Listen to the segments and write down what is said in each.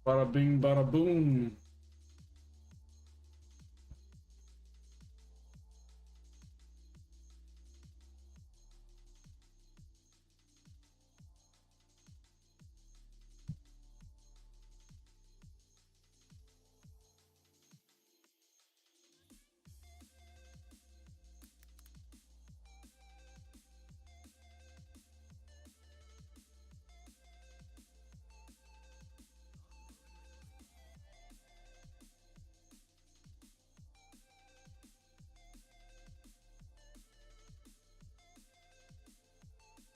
Bada bing, bada boom.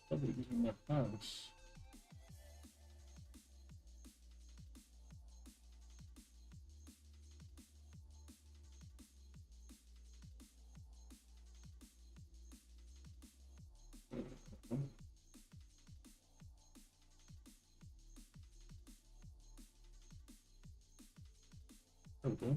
Probably using my house. Okay. Okay.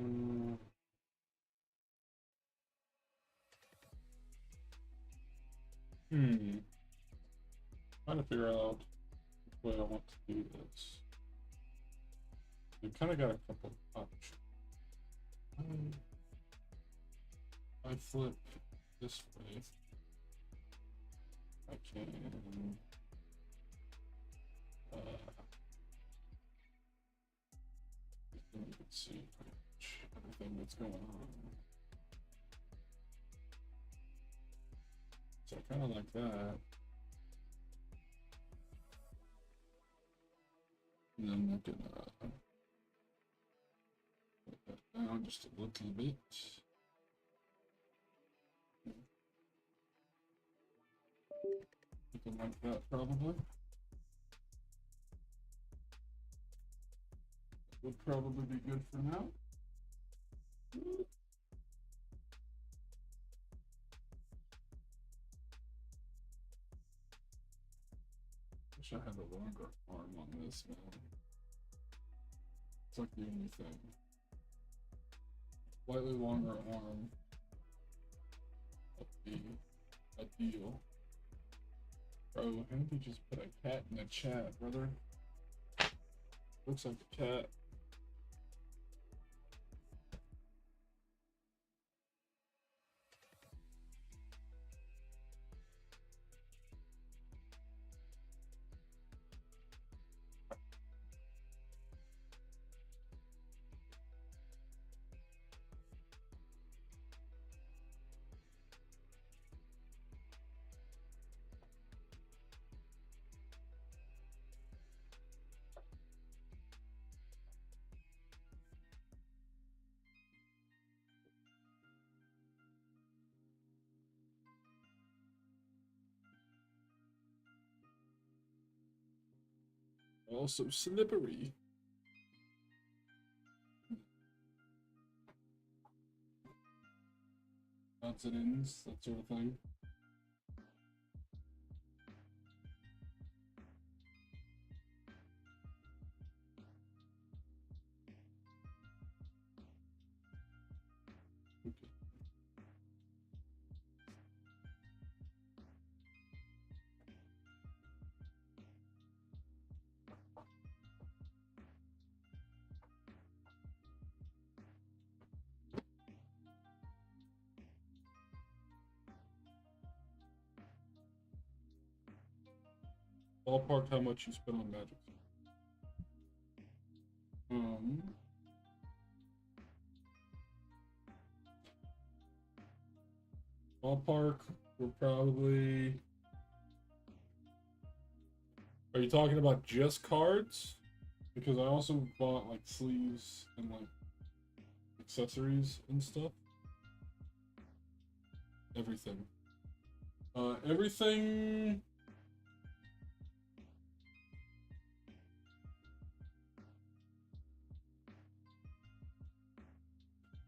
Mm, hmm. Trying to figure out which way I want to do this. We kind of got a couple of options. I flip this way. I can. You can see pretty much everything that's going on. So I kind of like that. And then I can put that down just a little bit. Something like that, probably. Would probably be good for now. Wish I had a longer arm on this, man. It's like the only thing. Slightly longer arm would be ideal. Bro, how did you just put a cat in the chat, brother? Looks like a cat. Also slippery. Odds and ends, that sort of thing. Okay. Ballpark how much you spent on Magic. Ballpark, we're probably. Are you talking about just cards? Because I also bought like sleeves and like accessories and stuff. Everything. Everything.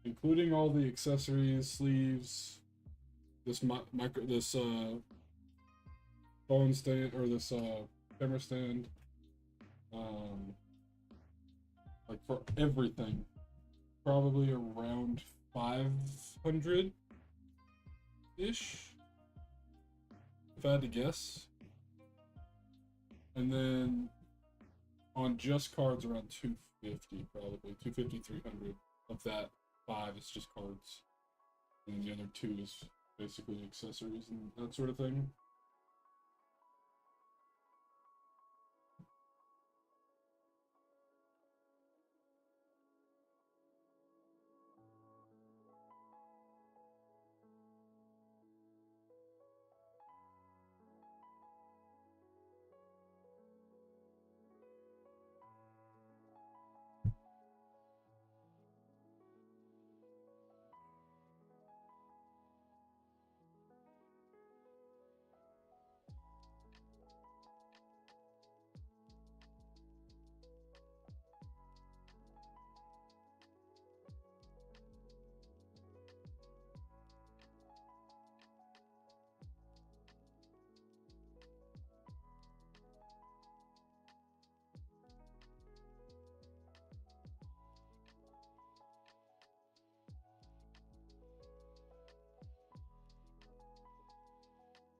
Including all the accessories, sleeves, this phone stand or this camera stand, like for everything, probably around 500 ish, if I had to guess. And then on just cards around 250, probably 250, 300. Of that 5 is just cards, and then the other 2 is basically accessories and that sort of thing.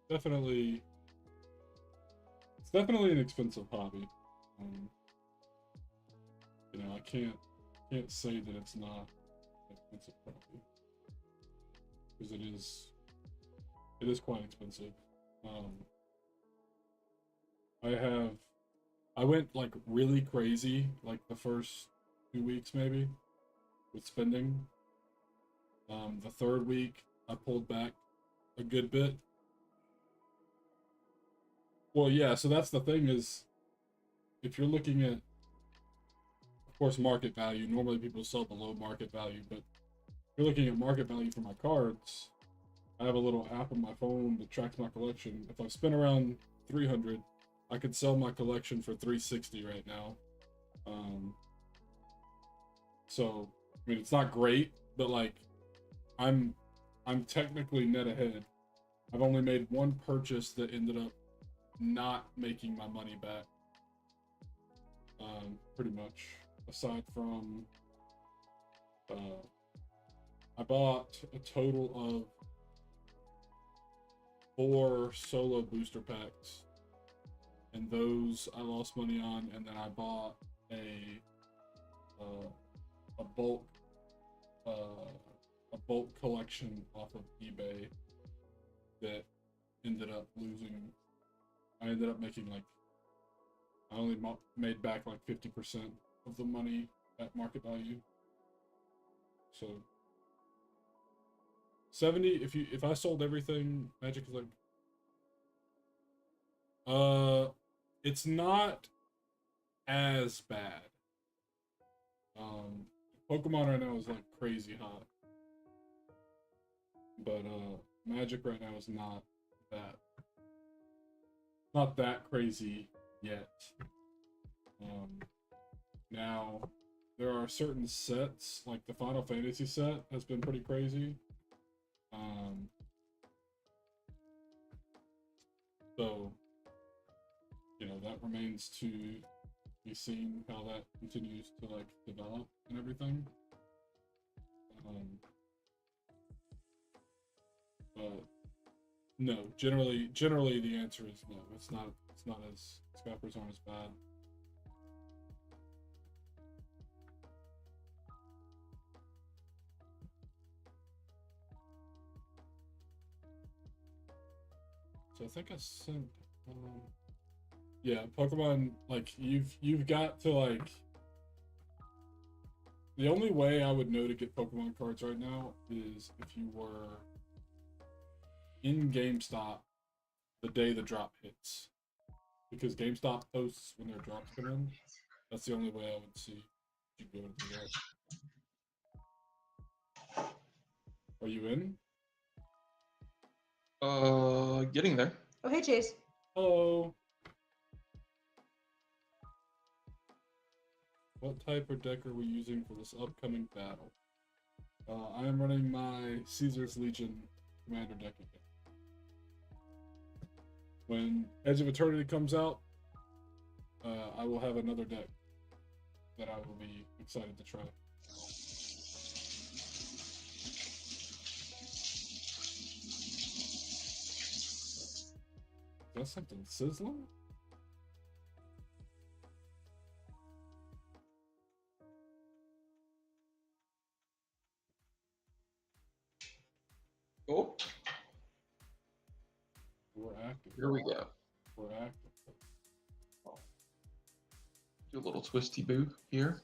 Definitely, it's definitely an expensive hobby. Um, I can't say that it's not an expensive hobby because it is quite expensive. Um, I went like really crazy like the first 2 weeks maybe with spending. The third week I pulled back a good bit. Well, yeah, so that's the thing is if you're looking at, of course, market value, normally people sell below market value, but if you're looking at market value for my cards, I have a little app on my phone that tracks my collection. If I've spent around 300, I could sell my collection for 360 right now. So, I mean, it's not great, but like, I'm I'm technically net ahead. I've only made one purchase that ended up not making my money back. Pretty much. Aside from, I bought a total of 4 solo booster packs, and those I lost money on. And then I bought a bulk a bulk collection off of eBay that ended up losing. I ended up making like I only made back like 50% of the money at market value. So 70 if I sold everything, Magic is like it's not as bad. Pokemon right now is like crazy hot. But Magic right now is that not that crazy yet. Now there are certain sets, like the Final Fantasy set has been pretty crazy. So that remains to be seen how that continues to like develop and everything. But no, generally the answer is no. It's not as scalpers aren't as bad. So I think I sent Yeah, Pokemon, like you've got to like the only way I would know to get Pokemon cards right now is if you were in GameStop the day the drop hits. Because GameStop posts when their drops come in. That's the only way I would see you go to do that. Are you in? Getting there. Oh, hey, Chase. Hello. What type of deck are we using for this upcoming battle? I am running my Caesar's Legion commander deck again. When Edge of Eternity comes out, I will have another deck that I will be excited to try. Is that something sizzling? Oh, We're active. here we go. We're active. Do a little twisty boo here.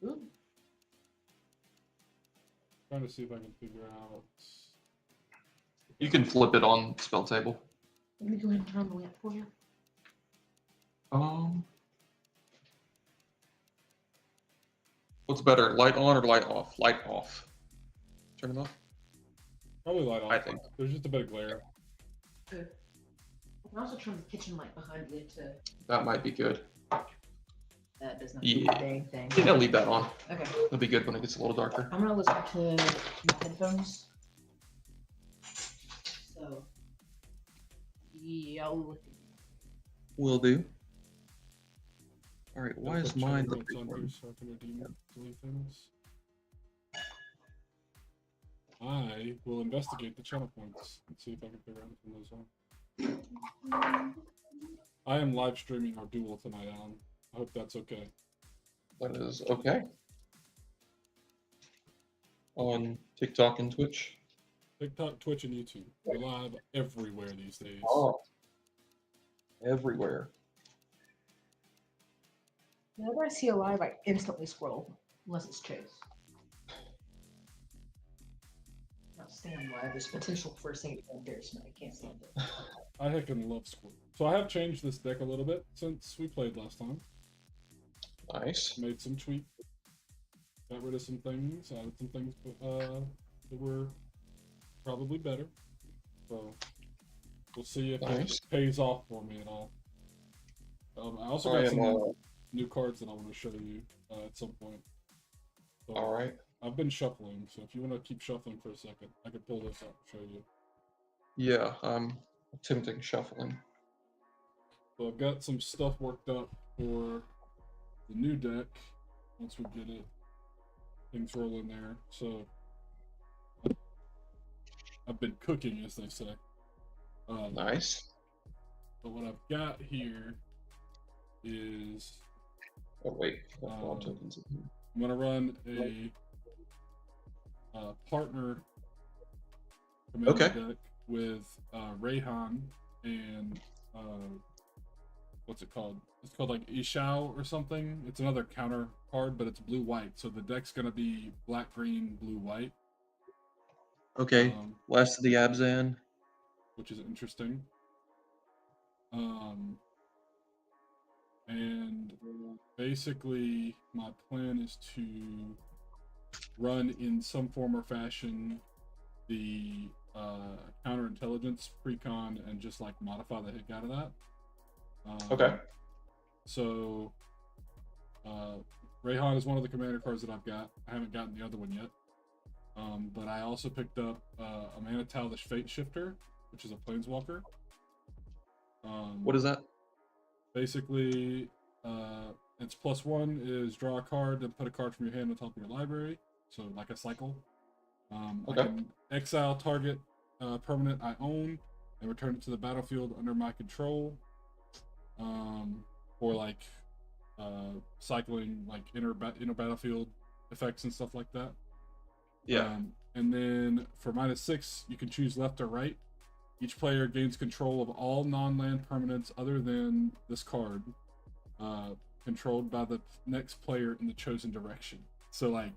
Ooh. Trying to see if I can figure out. You can flip it on spell table. Let me go ahead and turn on the lamp for you. What's better, light on or light off? Light off. Turn it off. Probably light off. I think. There's just a bit of glare. Good. I can also turn the kitchen light behind you to. That might be good. That does not Yeah. do a dang thing. Yeah, leave that on. Okay. It'll be good when it gets a little darker. I'm gonna listen to my headphones. So, yo. Will do. All right, why I'll is put mine channel the points big on one? here so I can redeem delete things? I will investigate the channel points and see if I can figure out from those on. I am live streaming our duel tonight, Alan. I hope that's okay. That is okay. On TikTok and Twitch. TikTok, Twitch, and YouTube. We're live everywhere these days. Oh. Everywhere. Whenever I see a live, I instantly scroll, unless it's Chase. Not stand live. There's potential for a single embarrassment. I can't stand it. I heckin' love Squirt. So I have changed this deck a little bit since we played last time. Nice. Made some tweaks. Got rid of some things. Added some things that were probably better. So we'll see if Nice. it pays off for me at all. I also I got am, some new cards that I want to show you at some point. So all right. I've been shuffling, so if you want to keep shuffling for a second, I can pull this out and show you. Yeah, I'm attempting shuffling. So I've got some stuff worked up for the new deck once we get it things rolling there. So I've been cooking, as they say. Nice. But what I've got here is Oh wait, Um, tokens in here. I'm gonna run a partner commander Okay. deck with Rayhan and what's it called? It's called like Ishao or something. It's another counter card, but it's blue-white. So the deck's gonna be black, green, blue, white. Okay. Last of the Abzan. Which is interesting. And basically, my plan is to run in some form or fashion the counterintelligence precon and just like modify the heck out of that. Okay. So, Rayhan is one of the commander cards that I've got. I haven't gotten the other one yet. But I also picked up a Manitalish Fate Shifter, which is a Planeswalker. What is that? Basically, its +1 is draw a card, then put a card from your hand on top of your library. So like a cycle. Okay. I can exile target permanent I own and return it to the battlefield under my control. For like cycling like inner battlefield effects and stuff like that. Yeah. And then for -6, you can choose left or right. Each player gains control of all non-land permanents other than this card, controlled by the next player in the chosen direction. So like,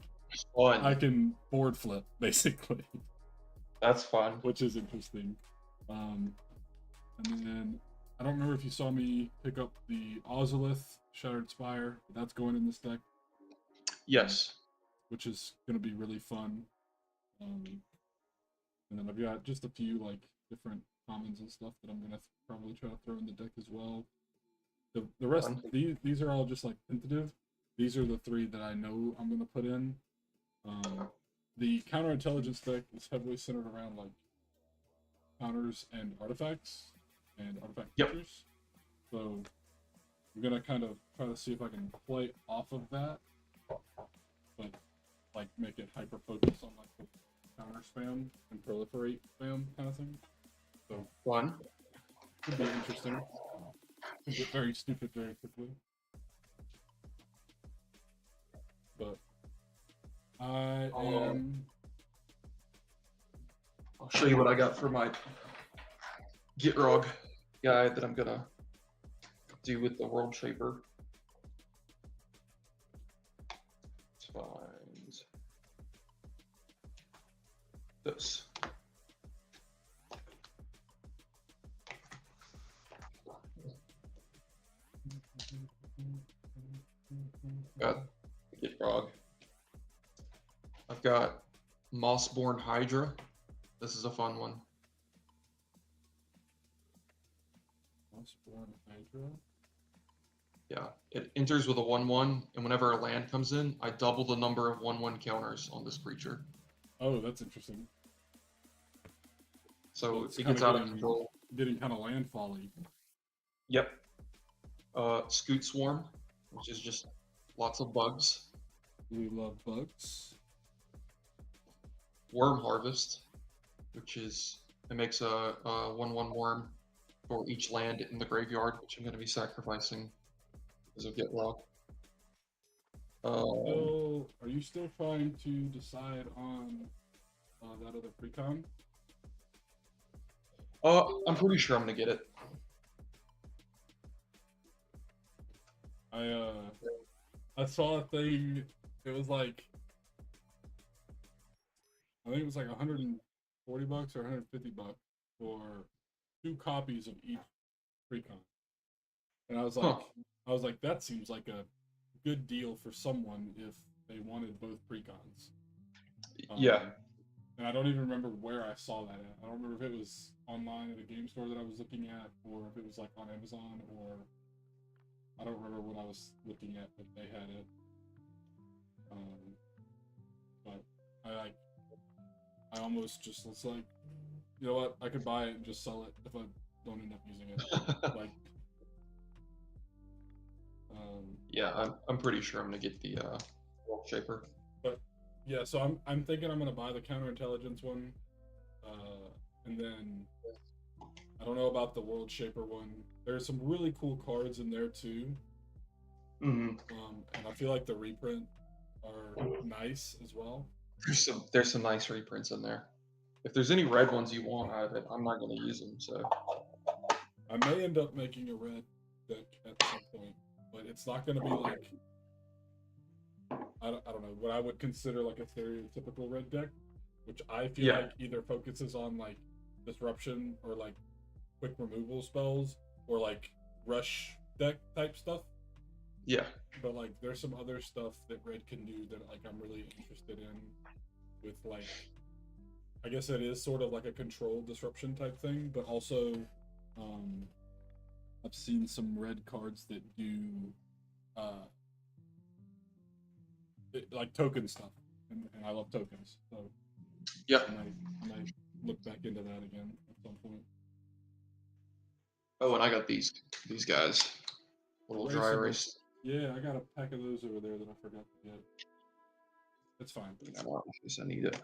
Fun. I can board flip basically, That's fun. which is interesting. And then I don't remember if you saw me pick up the Ozolith Shattered Spire, but that's going in this deck, Yes. which is going to be really fun. And then I've got just a few like different commons and stuff that I'm gonna probably try to throw in the deck as well. The rest, Fun. these are all just like tentative. These are the 3 that I know I'm gonna put in. The counterintelligence deck is heavily centered around like counters and artifacts and artifact Yep. features. So I'm gonna kind of try to see if I can play off of that, but like make it hyper focused on like the counter spam and proliferate spam kind of thing. So Fun. could be interesting. Could get very stupid very quickly. But I am I'll show you what I got for my Gitrog guide that I'm gonna do with the World Shaper. Let's find this. Got Gitrog. I've got Mossborn Hydra. This is a fun one. Mossborn Hydra. Yeah, it enters with a 1/1, and whenever a land comes in, I double the number of 1/1 counters on this creature. Oh, that's interesting. So It's it gets kinda out of getting- control. Getting kind of landfall-y. Yep. Scoot Swarm, which is just lots of bugs. We love bugs. Worm Harvest, which is it makes a 1/1 worm for each land in the graveyard, which I'm going to be sacrificing because of Gitrog. So, are you still trying to decide on that other precon? I'm pretty sure I'm going to get it. I saw a thing. It was like, I think it was like $140 or $150 for 2 copies of each precon, and I was like, Huh. that seems like a good deal for someone if they wanted both precons. Yeah. And I don't even remember where I saw that at. I don't remember if it was online at a game store that I was looking at, or if it was like on Amazon, or I don't remember what I was looking at, but they had it. But I almost just was like, you know what? I could buy it and just sell it if I don't end up using it. Like, Yeah, I'm pretty sure I'm gonna get the World Shaper. But yeah, so I'm thinking I'm gonna buy the counterintelligence one, and then I don't know about the World Shaper one. There's some really cool cards in there too, Mm-hmm. and I feel like the reprint are nice as well. There's some nice reprints in there. If there's any red ones you want out of it, I'm not gonna use them. So I may end up making a red deck at some point, but it's not gonna be like I don't know what I would consider like a stereotypical red deck, which I feel Yeah. like either focuses on like disruption or like quick removal spells or like rush deck type stuff. yeah, But like there's some other stuff that red can do that like I'm really interested in with like I guess it is sort of like a controlled disruption type thing, but also I've seen some red cards that do like token stuff, and I love tokens, so yeah. I might look back into that again at some point. Oh, and I got these guys, little dry Erasable. erase. Yeah, I got a pack of those over there that I forgot to get. It's fine. I don't know, in case I need it.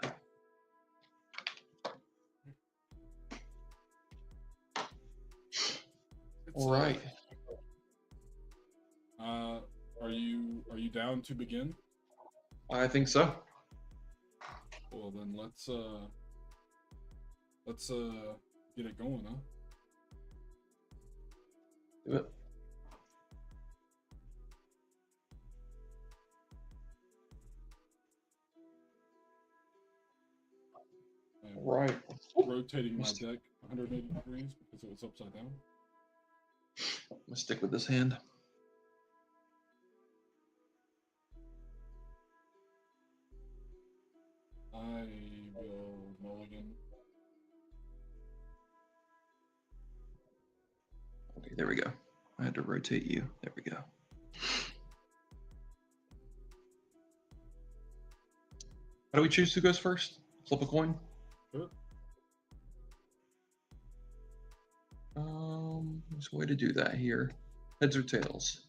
All right. Are you down to begin? I think so. Well then let's Get it going, huh? Do it. I'm Right. rotating my deck 180 degrees because it was upside down. I'm gonna stick with this hand. I will mulligan. Okay, there we go. I had to rotate you. There we go. How do we choose who goes first? Flip a coin? Sure. There's a way to do that here. Heads or tails?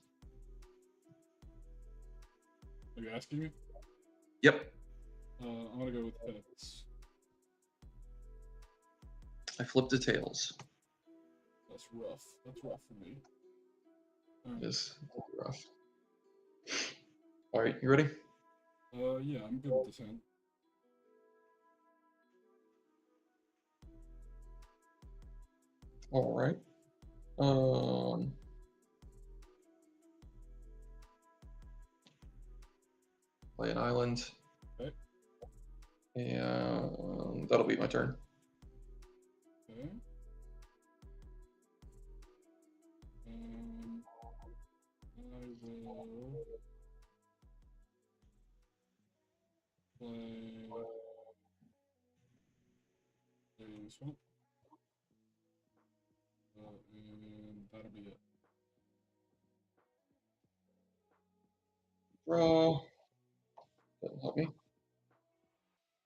Are you asking me? Yep. I'm gonna go with heads. I flipped the tails. That's rough. That's rough for me. It is rough. All right, you ready? Yeah, I'm good with this hand. All right. Play an island. Okay. And that'll be my turn. Okay. I will play a swamp. And that'll be it. Draw. That'll help me.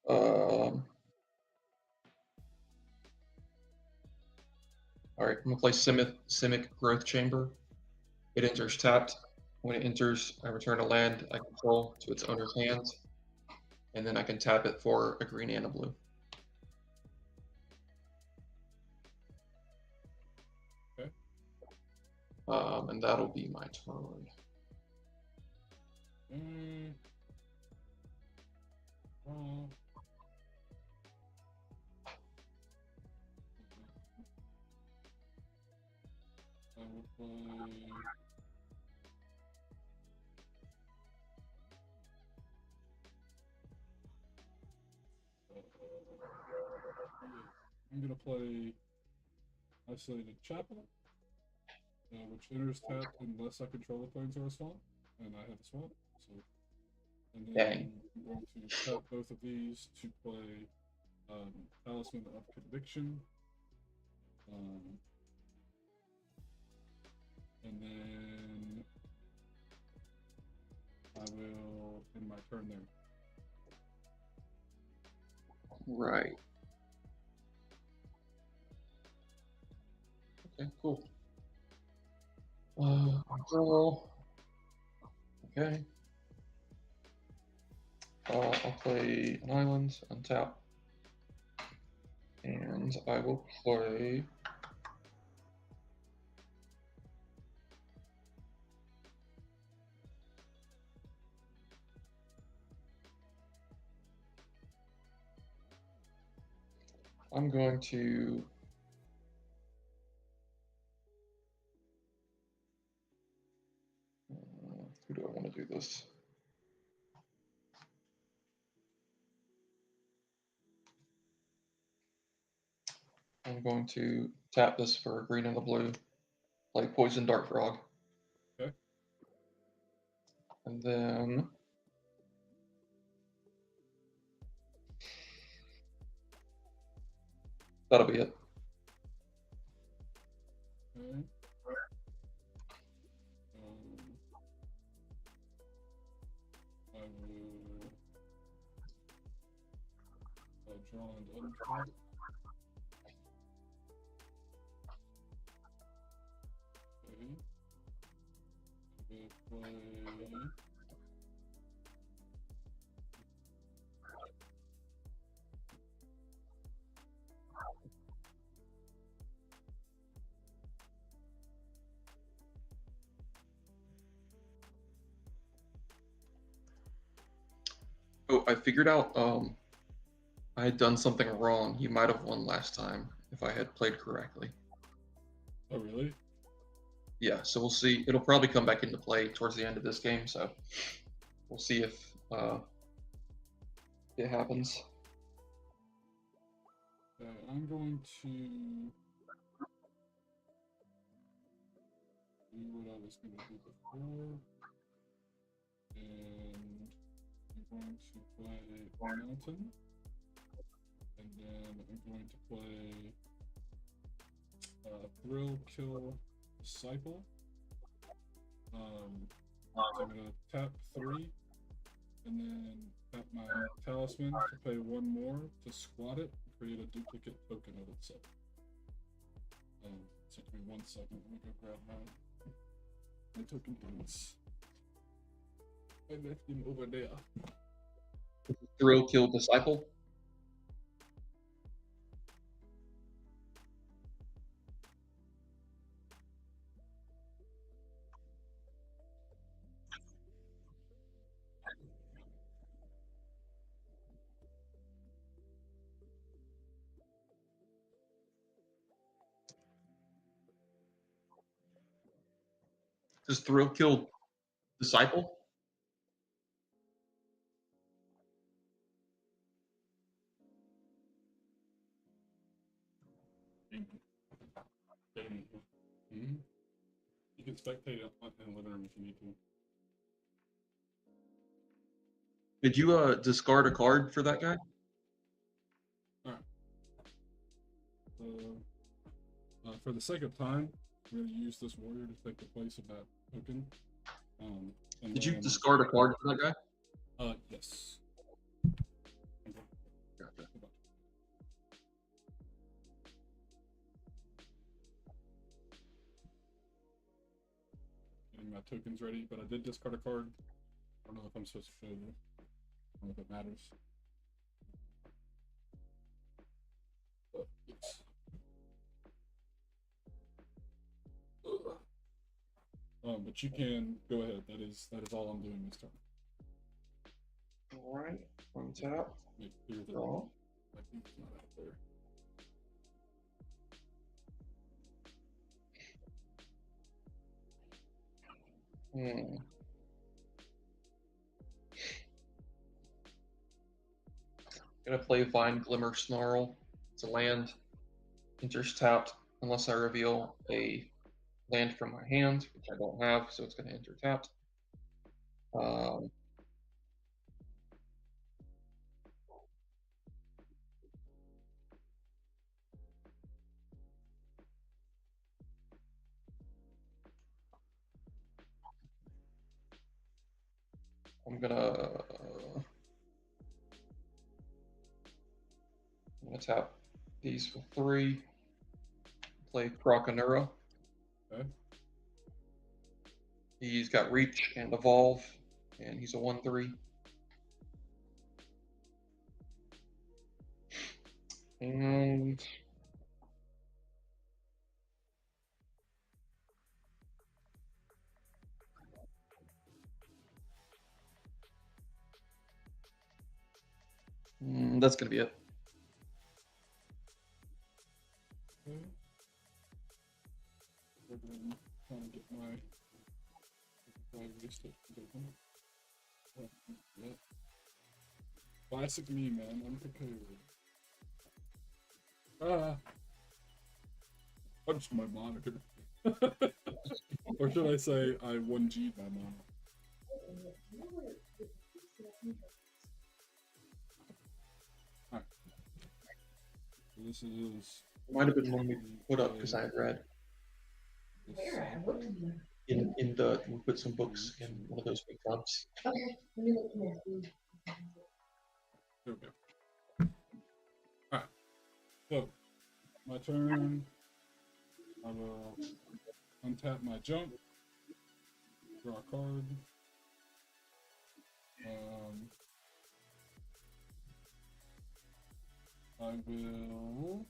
All right, I'm gonna play Simic Growth Chamber. It enters tapped. When it enters, I return a land I control to its owner's hand, and then I can tap it for a green and a blue. Okay. And that'll be my turn. I will play. I'm gonna play Isolated Chapel, which enters tapped unless I control the planes or a swamp, and I have a swamp. So, and then Dang. I'm going to tap both of these to play Talisman of Conviction, and then I will end my turn there. Right. Okay, cool. Draw. Okay. I'll play an island, untap. And I will play. I'm going to. Who do I want to do this? I'm going to tap this for a green and a blue, play Poison Dart Frog. Okay. And then that'll be it. Okay. I will draw and untap. Okay. I will play. Oh, I figured out I had done something wrong. You might have won last time. if I had played correctly. Oh, really? Yeah, so we'll see. It'll probably come back into play towards the end of this game, so we'll see if it happens. I'm going to do what I was going to do before. And I'm going to play Mountain. And then I'm going to play Thrill Kill Disciple. So I'm going to tap 3 and then tap my Talisman to pay 1 more to squat it and create a duplicate token of itself. So give me 1 second. Let me go grab my token points. I left him over there. Thrill Kill Disciple. Does Thrill Kill Disciple? You can spectate in living room if you need to. Did you discard a card for that guy? Alright. For the sake of time, I'm going to use this warrior to take the place of that token. Did you discard a card for that guy? Yes. Gotcha. Getting my tokens ready, but I did discard a card. I don't know if I'm supposed to show you. I don't know if it matters. But yes. But you can go ahead. That is all I'm doing this turn. All right. One tap. Make clear that Draw. my thing's not out there. Gonna play Vine Glimmer Snarl. It's a land. Enters tapped unless I reveal a land from my hand, which I don't have, so it's gonna enter tapped. I'm gonna tap these for 3. Play Croconura. Okay. He's got Reach and Evolve, and he's a 1/3. And that's gonna be it. Okay. Trying to get my list open. Yeah. Classic me, man. Unprepared. Punched my monitor. Or should I say I 1G'd my monitor? Alright. So this is... Might have been one we put up because I had read. In the we put some books in one of those big tubs. Okay, let me look more. There we go. Alright. So, my turn. I will untap my junk. Draw a card. I will...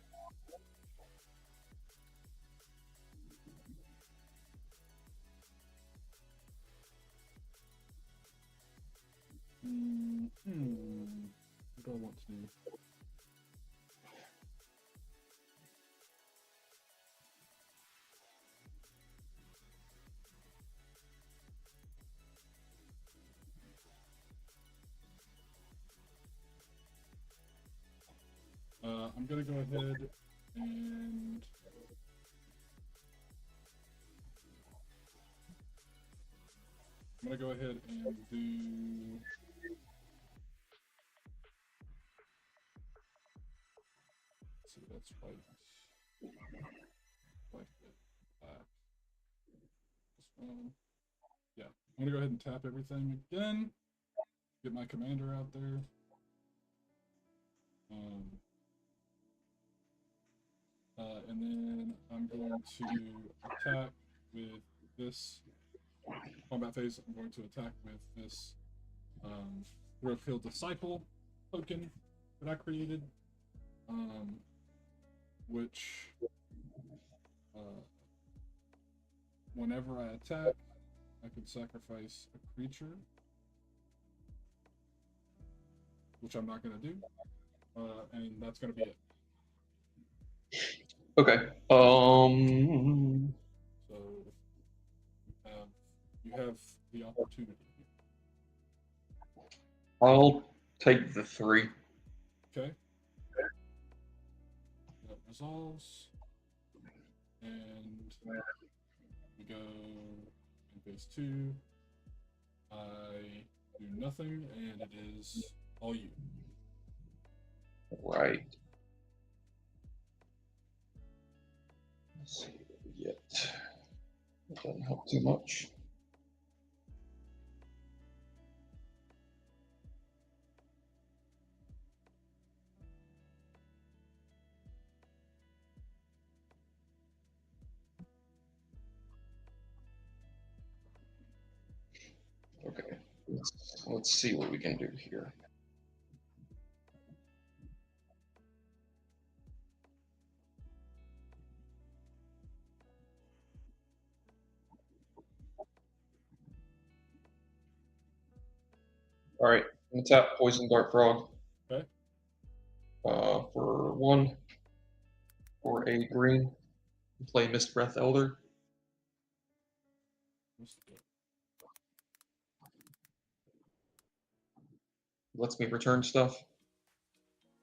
What do I want to do? gonna go ahead and do. Let's see, that's white. White, black. This one. Yeah, I'm gonna go ahead and tap everything again. Get my commander out there. And then I'm going to attack with this combat phase. I'm going to attack with this Growthfield Disciple token that I created, which whenever I attack, I can sacrifice a creature, which I'm not going to do, and that's going to be it. Okay. So you have the opportunity. I'll take the 3. Okay. That resolves, and we go in phase 2. I do nothing, and it is all you. Right. Let's see what we get. That doesn't help too much. Okay, let's see what we can do here. All right, I'm gonna tap Poison Dart Frog. Okay. For 1, for a green, play Mist Breath Elder. Lets me return stuff.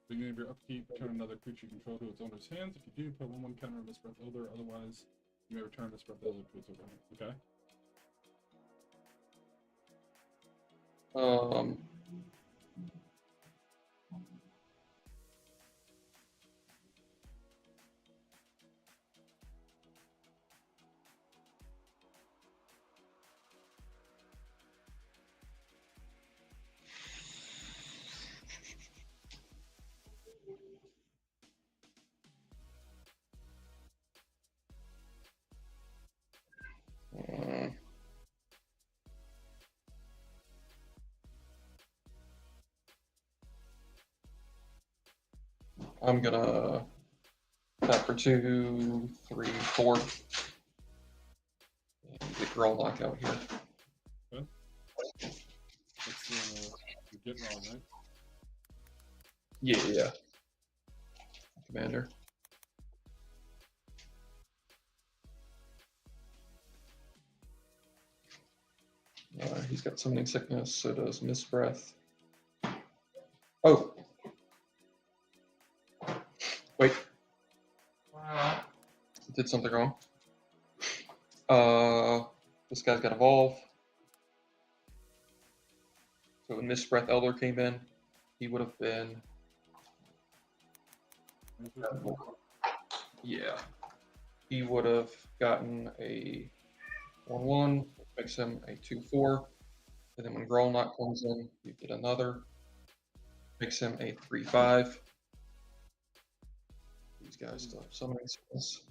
Beginning of your upkeep, return another creature you control to its owner's hands. If you do, put 1/1 counter on Mist Breath Elder. Otherwise, you may return Mist Breath Elder to its owner's hands. Okay. I'm gonna tap for 2, 3, 4. And get Growl Knockout here. Okay. That's the get wrong, right? Yeah. Commander. He's got Summoning Sickness, so does Mist Breath. Oh! Wait. Did something wrong. This guy's got Evolve. So when Mist Breath Elder came in, he would have been... Yeah. He would have gotten a 1/1, makes him a 2/4. And then when Growl Knot comes in, you get another. Makes him a 3/5. These guys still have Summoning Sickness.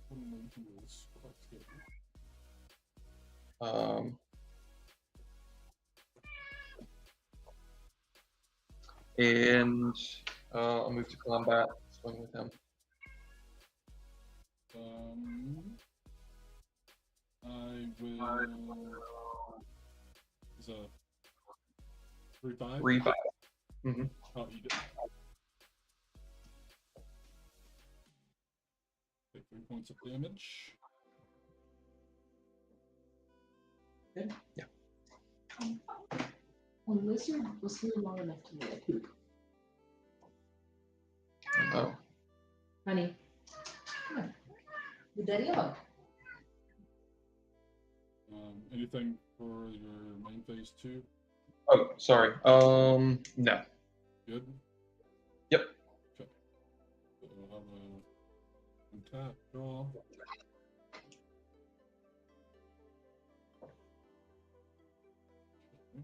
And I'll move to combat, swing with him. I will. Is a 3/5? 3/5. Mm-hmm. Oh, you did. Take 3 points of damage. Good. Yeah. When Lizard was here long enough to make a poop. Oh. Honey, come on. With daddy on. Anything for your main phase 2? Oh, sorry. No. Good? Yep. Okay. So I'll have a tap, draw. Okay.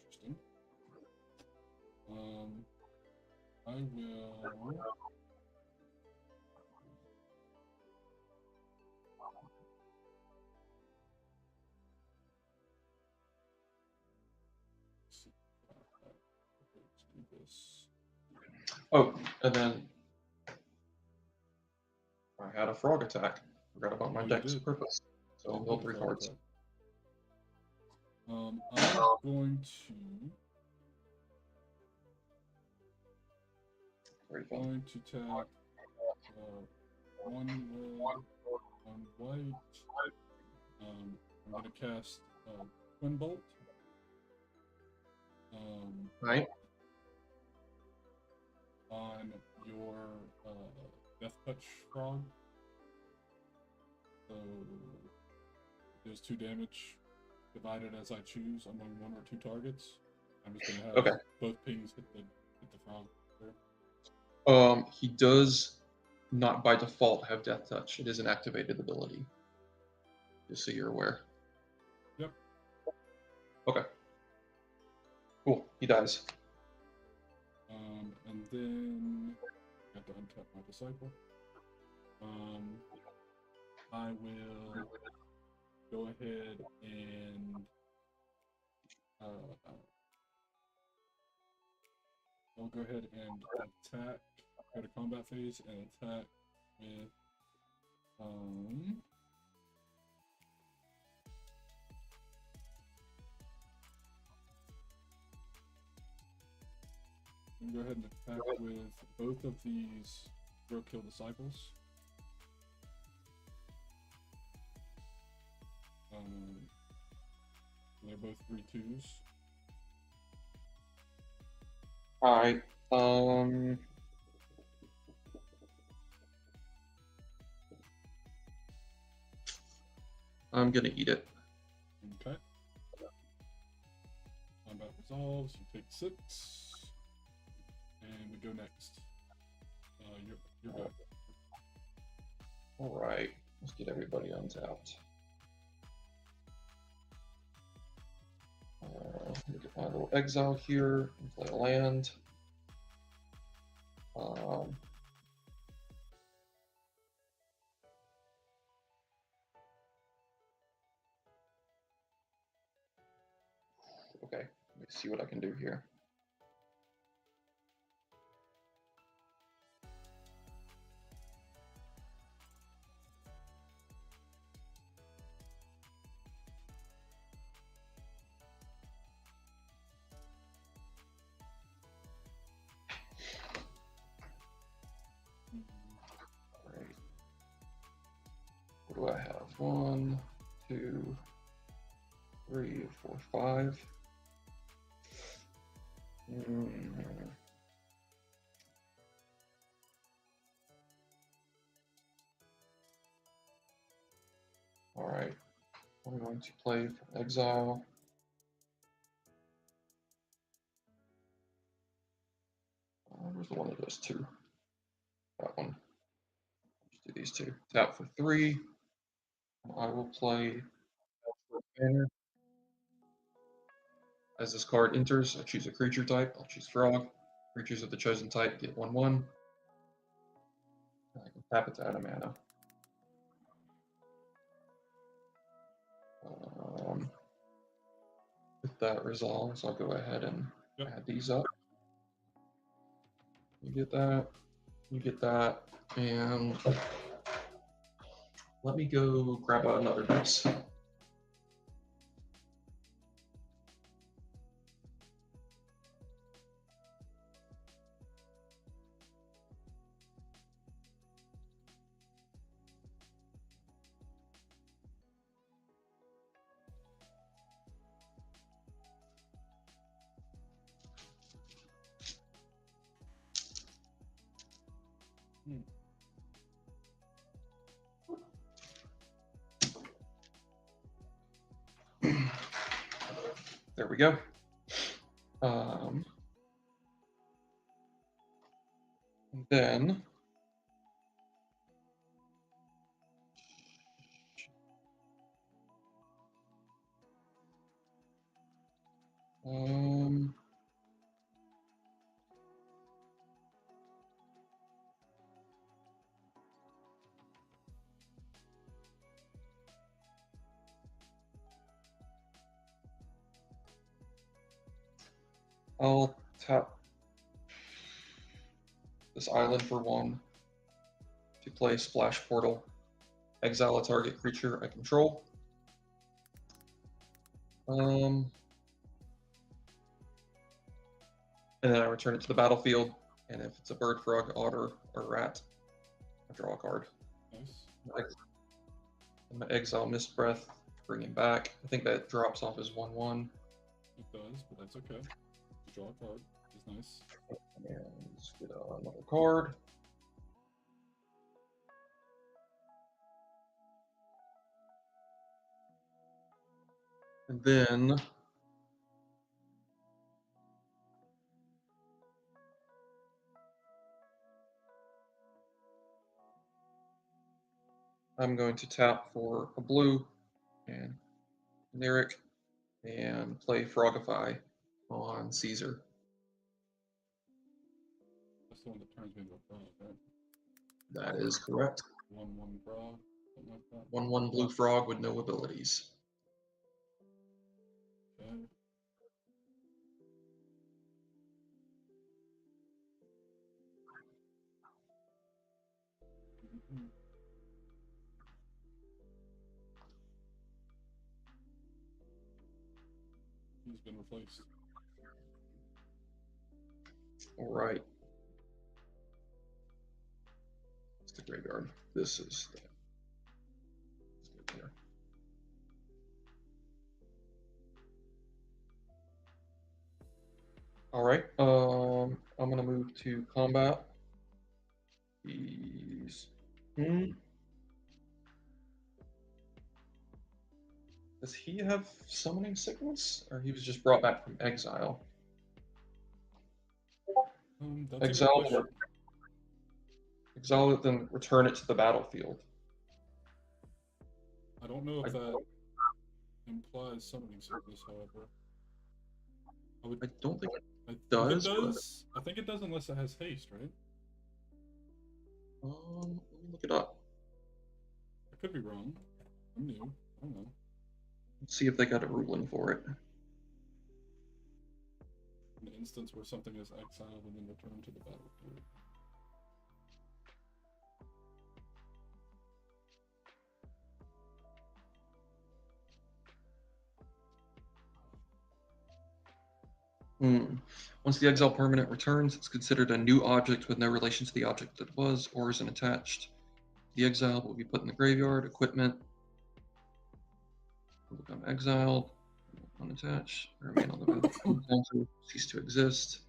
Interesting. I will. Let's do this. Oh, and then I had a frog attack. Forgot about my Oh, you deck's did. purpose. So I'll Did build hit the 3 frog cards. attack. I'm going to. Very fun. Going to tap 1 red, 1 white. I'm going to cast Twin Bolt. Right? On your Death Touch frog. So there's 2 damage divided as I choose among 1 or 2 targets. I'm just gonna have Okay. both pings hit the frog there. He does not by default have Death Touch. It is an activated ability. Just so you're aware. Yep. Okay. Cool. He dies. And then I have to untap my disciple. I will go ahead and I'll go ahead and attack, go to combat phase and attack with I'm gonna go ahead and attack with both of these Roadkill Disciples. They're both 3/2s. Alright. I'm gonna eat it. Okay. Combat resolves, you take 6. And we go next. You're good. Alright. Let's get everybody untapped. Get my little exile here and play a land. Okay, let me see what I can do here. Alright. What do I have? 1, 2, 3, 4, 5. Alright. I'm going to play from exile. Where's the one of those 2? That one. Let's do these 2. Tap for 3. I will play Banner. As this card enters, I choose a creature type. I'll choose Frog. Creatures of the chosen type get 1/1. I can tap it to add a mana. If that resolves, I'll go ahead and add these up. You get that, you get that, and let me go grab another dice. There we go. And then I'll tap this island for 1 to play Splash Portal. Exile a target creature I control. And then I return it to the battlefield. And if it's a bird, frog, otter, or rat, I draw a card. Nice. I'm gonna exile Mist Breath, bring him back. I think that drops off as 1/1. It does, but that's okay. Draw a card. It's nice. And let's get another card. And then I'm going to tap for a blue and Lyric and play Frogify on Caesar. That's the one that turns me into a frog, right? That is correct. 1/1 frog, something like that. 1/1 blue frog with no abilities. Okay. He's been replaced. All right. It's the graveyard. This is the. Let's go here. All right. I'm gonna move to combat. He's. Does he have summoning sickness, or he was just brought back from exile? That's Exile, a good question. exile it, then return it to the battlefield. I don't know if that implies summoning sickness, however. I don't think I think does, it but- does. I think it does unless it has haste, right? let me look it up. I could be wrong. I'm new. I don't know. Let's see if they got a ruling for it. An instance where something is exiled and then returned to the battlefield. Once the exile permanent returns, it's considered a new object with no relation to the object that it was or isn't attached. The exile will be put in the graveyard. Equipment will become exiled, unattached, remain on the battlefield, cease to exist.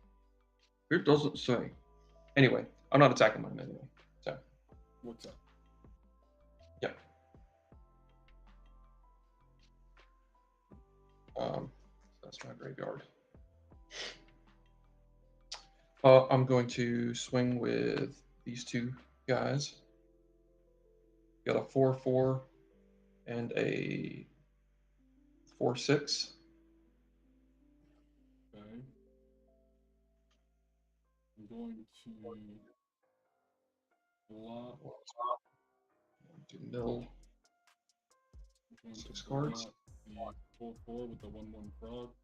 It doesn't say. Anyway, I'm not attacking mine anyway. So. What's up? Yep. That's my graveyard. I'm going to swing with these two guys. Got a 4/4 and a 4/6. Okay. I'm going to block. To mill. I'm going 6 to cards. block the 4/4 with the 1/1 frog.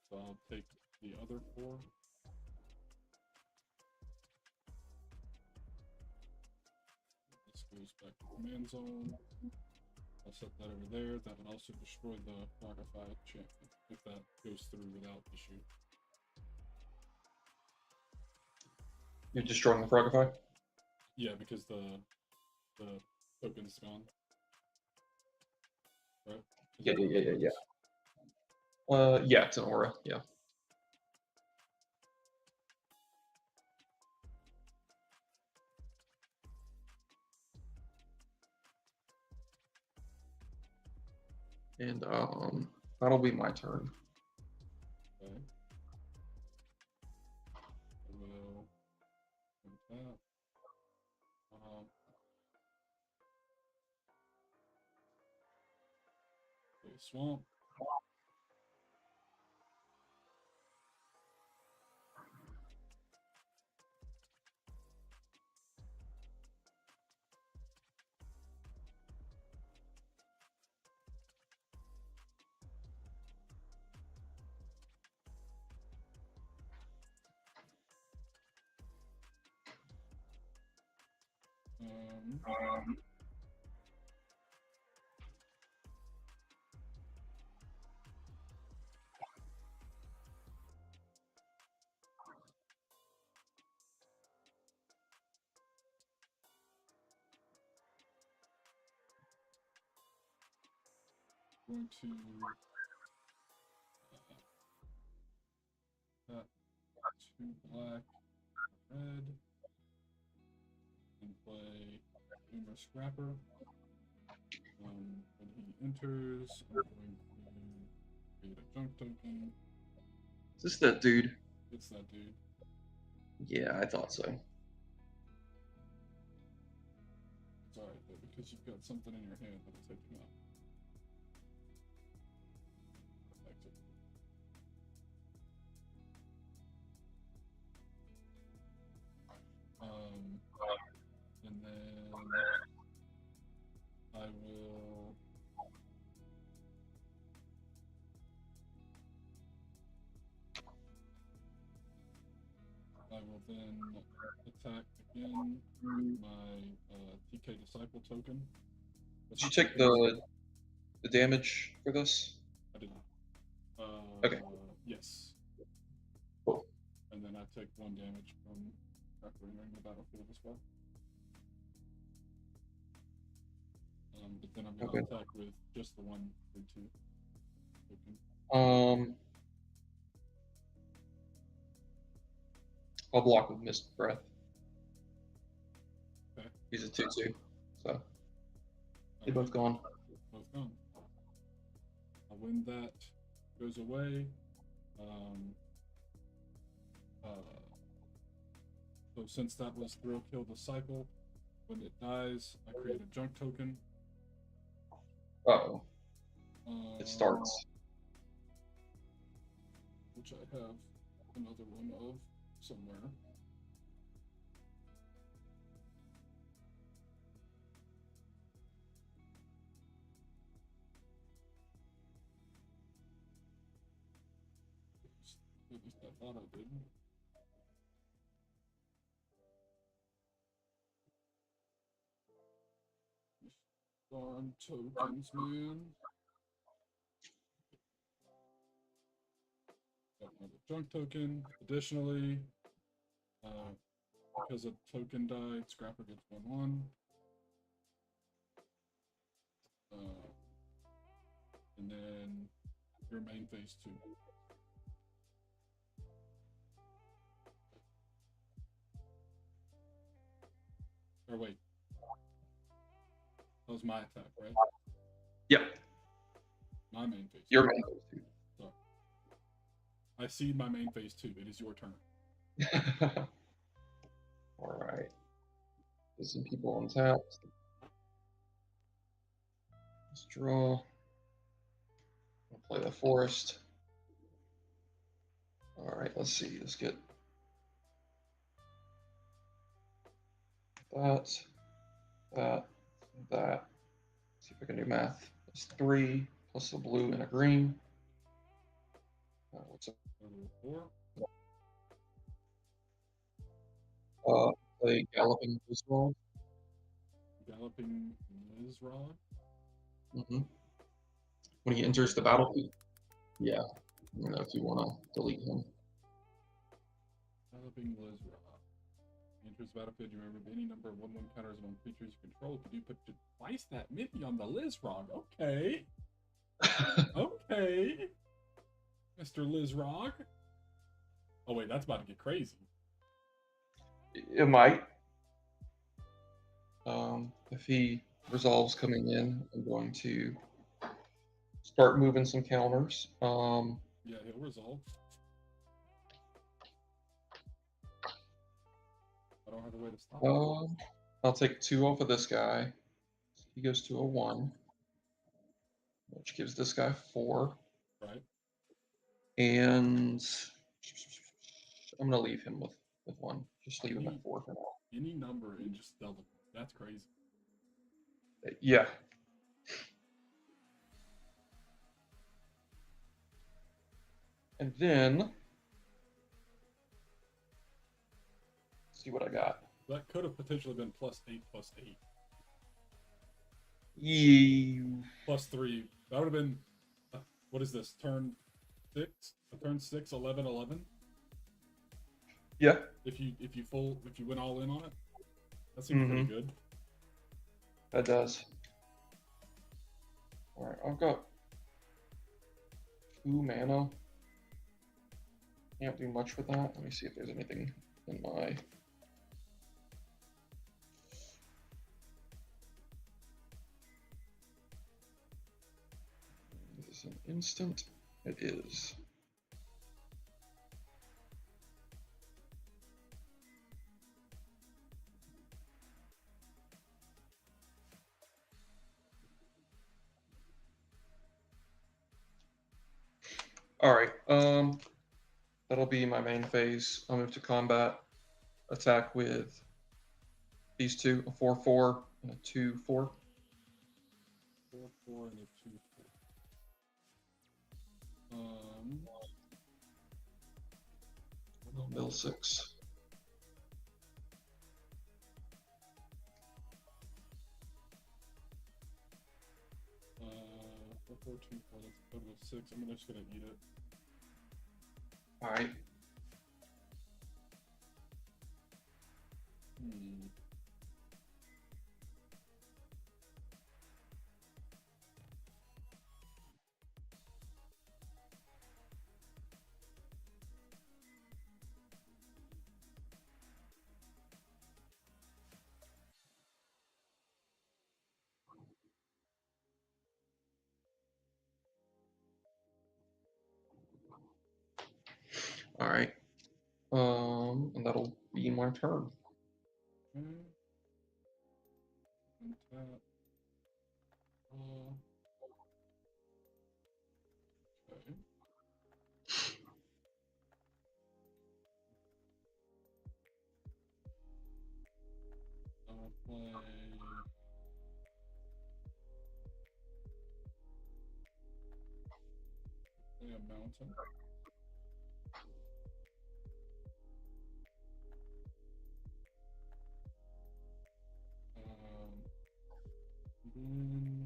So I'll take the other 4. This goes back to command zone. I'll set that over there. That would also destroy the Frogify champ if that goes through without issue. You're destroying the Frogify? Yeah, because the token's gone. Right? Yeah. Yeah, it's an aura. Yeah. And that'll be my turn. Okay. I will do that. Okay, swamp. Going to that 2 black, red, and play Boomer Scrapper. When he enters, I'm going to create a junk token. Is this that dude? It's that dude. Yeah, I thought so. Sorry, but because you've got something in your hand that'll take him out. Exit. And then I will then attack again my TK Disciple token. Did you take the damage for this? I did. Okay. Yes. Cool. And then I take 1 damage from entering the battlefield as well. But then I'm going to attack with just the 1 for 2 token. I'll block with Mist Breath. Okay. He's a 2/2, so they're both gone. Both gone. When that goes away, so since that was Thrill Kill Disciple, when it dies, I create a junk token. Uh-oh. It starts. Which I have another one of somewhere. At least I thought I did. Darn tokens, man. Got another junk token. Additionally, because a token died, Scrapper gets 1/1. And then your main phase 2. Or wait. That was my attack, right? Yep. My main phase 2. Your main phase 2. Sorry. I see my main phase 2. It is your turn. All right. There's some people on tap. Let's draw. I'll play the forest. All right, let's see. Let's get that, that, that. Let's see if I can do math. That's 3 plus a blue and a green. What's up? 4. Play Galloping Lizrog. Galloping Lizrog? Mm-hmm. When he enters the battlefield. Yeah. You know, if you want to delete him. Galloping Lizrog. Enters the battlefield, you remember any number of 1/1 counters among creatures you control. Could you put twice that many on the Lizrog? Okay. Okay. Mr. Lizrog. Oh wait, that's about to get crazy. It might. If he resolves coming in, I'm going to start moving some counters. Yeah, he'll resolve. I don't have a way to stop it. I'll take 2 off of this guy. He goes to a 1, which gives this guy 4. Right. And I'm gonna leave him with 1. Just leave him at 4 for now. Any number and just double. That's crazy. Yeah. And then see what I got. That could have potentially been +8/+8. Yeah. +3. That would have been what is this? Turn 6? Turn 6, 11, 11? Yeah. If you went all in on it? That seems pretty good. That does. Alright, I've got 2 mana. Can't do much with that. Let me see if there's anything in my... Is this an instant? It is. Alright, that'll be my main phase. I'll move to combat. Attack with these 2, a 4/4 and a 2/4. 4/4 and a 2/4. Mill 6. Uh, 4/4, 2/4. That's a total of 6. I'm just gonna eat it. Alright. Alright. And that'll be my turn. Untap. Okay. I'll play a mountain. Then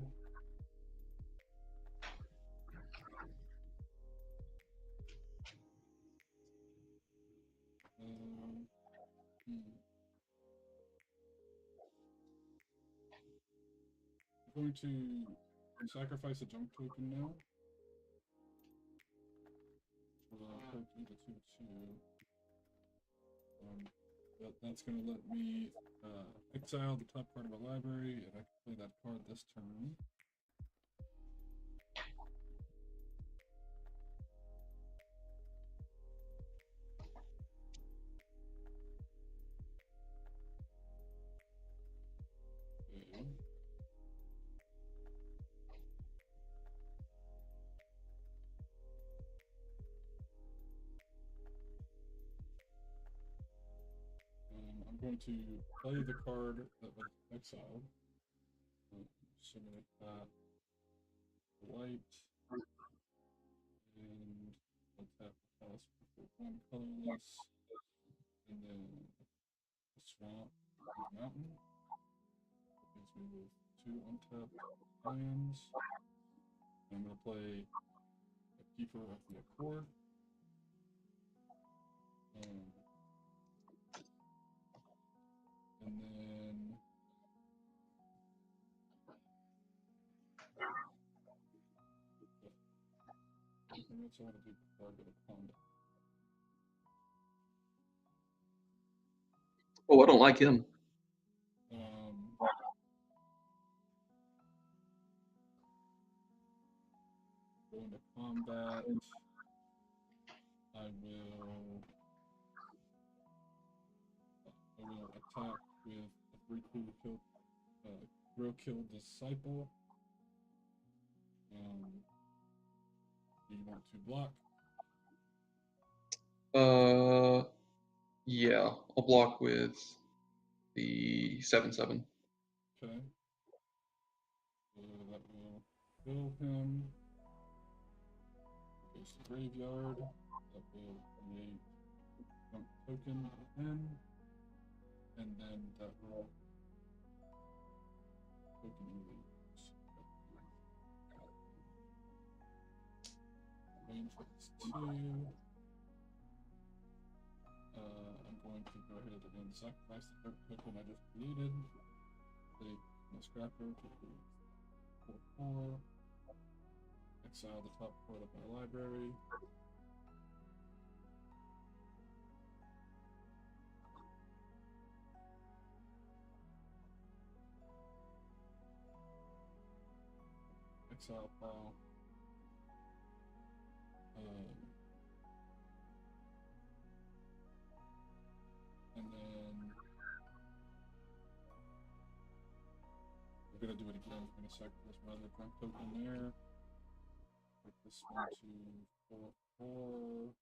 I'm going to sacrifice a junk token now. Put into 2/2. That's going to let me exile the top part of a library, and I can play that card this turn. Okay. I'm going to play the card that was exiled. Assuming it white, and I'll tap the house for 1 colorless, and then the swamp and the mountain. Leaves me with 2 untapped lands. I'm going to play a Keeper of the Accord. And then that's all I want to do before I go to combat. Oh, I don't like him. go into combat. I will attack with a 3 kill Grill Kill Disciple. Do you want to block? Yeah, I'll block with the 7/7. Okay. So that will kill him. Goes to graveyard. That will create jump token again. And then that will token release. Range is 2. I'm going to go ahead and sacrifice the third token I just created. Take my scrapper to 4/4. Exile the top card of my library. Exile pile. And then we're gonna do it again. We're gonna sacrifice my other jump token there. Put this one to 4/4.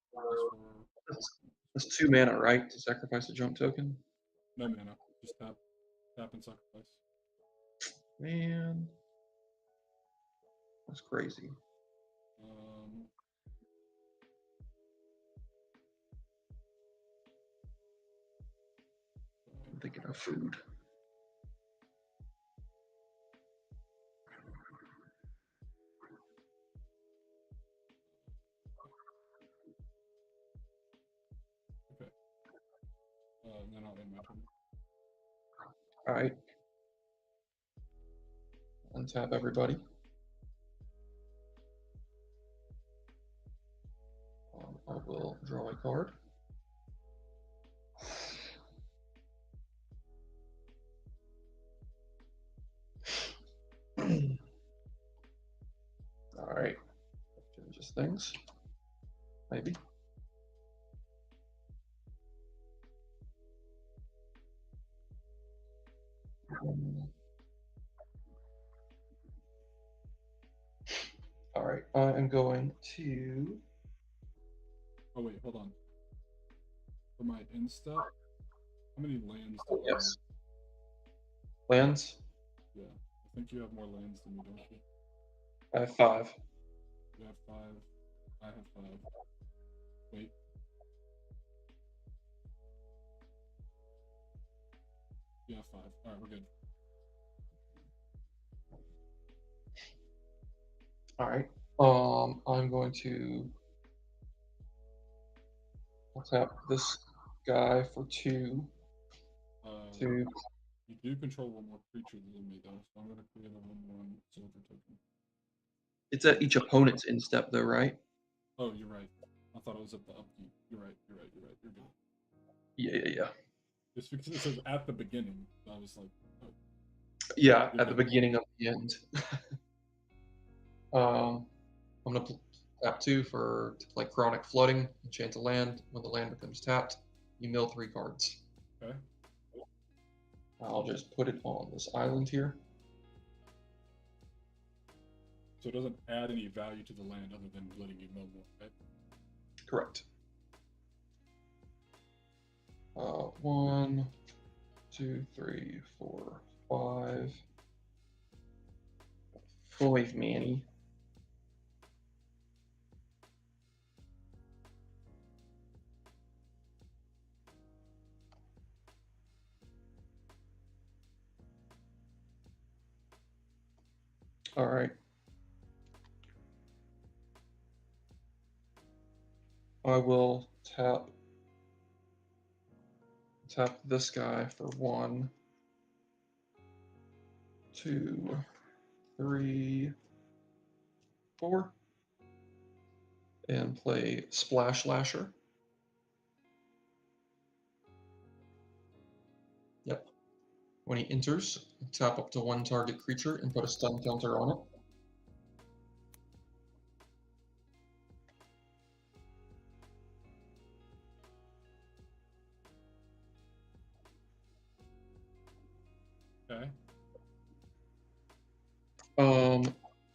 That's 2 mana, right? To sacrifice a jump token? No mana. Just tap and sacrifice. Man. That's crazy. I'm thinking of food. Okay. Then I'll end my turn. Alright. Untap everybody. I will draw a card. Alright. Changes things. Maybe. Alright, I am going to... Oh wait, hold on. For my end step, how many lands do I Yes. have? Lands? Yeah, I think you have more lands than me, don't you? I have 5. You have 5. I have 5. Wait. You have 5. Alright, we're good. Alright. I'm going to tap this guy for 2. You do control one more creature than me, though, so I'm going to create a 1/1 silver token. It's at each opponent's end step, though, right? Oh, you're right. I thought it was at the upkeep. You're right. You're good. Yeah. Just because it says at the beginning, I was like, oh. Yeah, at the beginning of the end. I'm going to tap 2 for like Chronic Flooding, enchant a land. When the land becomes tapped, you mill 3 cards. Okay. I'll just put it on this island here. So it doesn't add any value to the land other than letting you mill more, right? Correct. 1, 2, 3, 4, 5. 5 manny. All right. I will tap this guy for 1, 2, 3, 4, and play Splash Lasher. Yep. When he enters, tap up to 1 target creature and put a stun counter on it.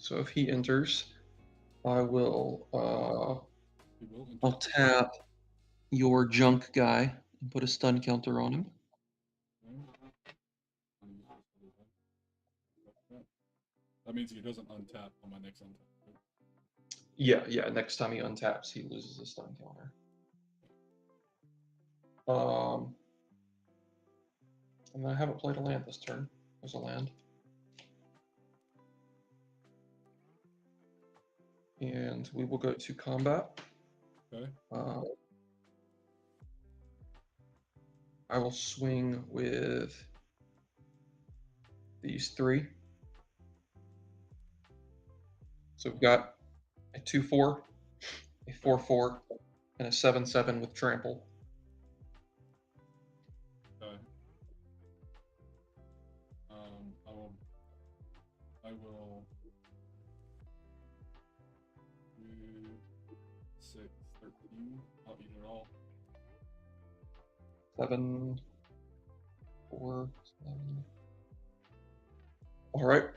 So if he enters, I will He will enter. I'll tap your junk guy and put a stun counter on him. That means he doesn't untap on my next untap. Right? Yeah. Next time he untaps, he loses a stun counter. And then I haven't played a land this turn. There's a land. And we will go to combat. Okay. I will swing with these three. So we've got a 2/4, a 4/4, and a 7/7 with trample. Okay. I will do 6, 13. I'll eat it all. 7, 4, 7. All right.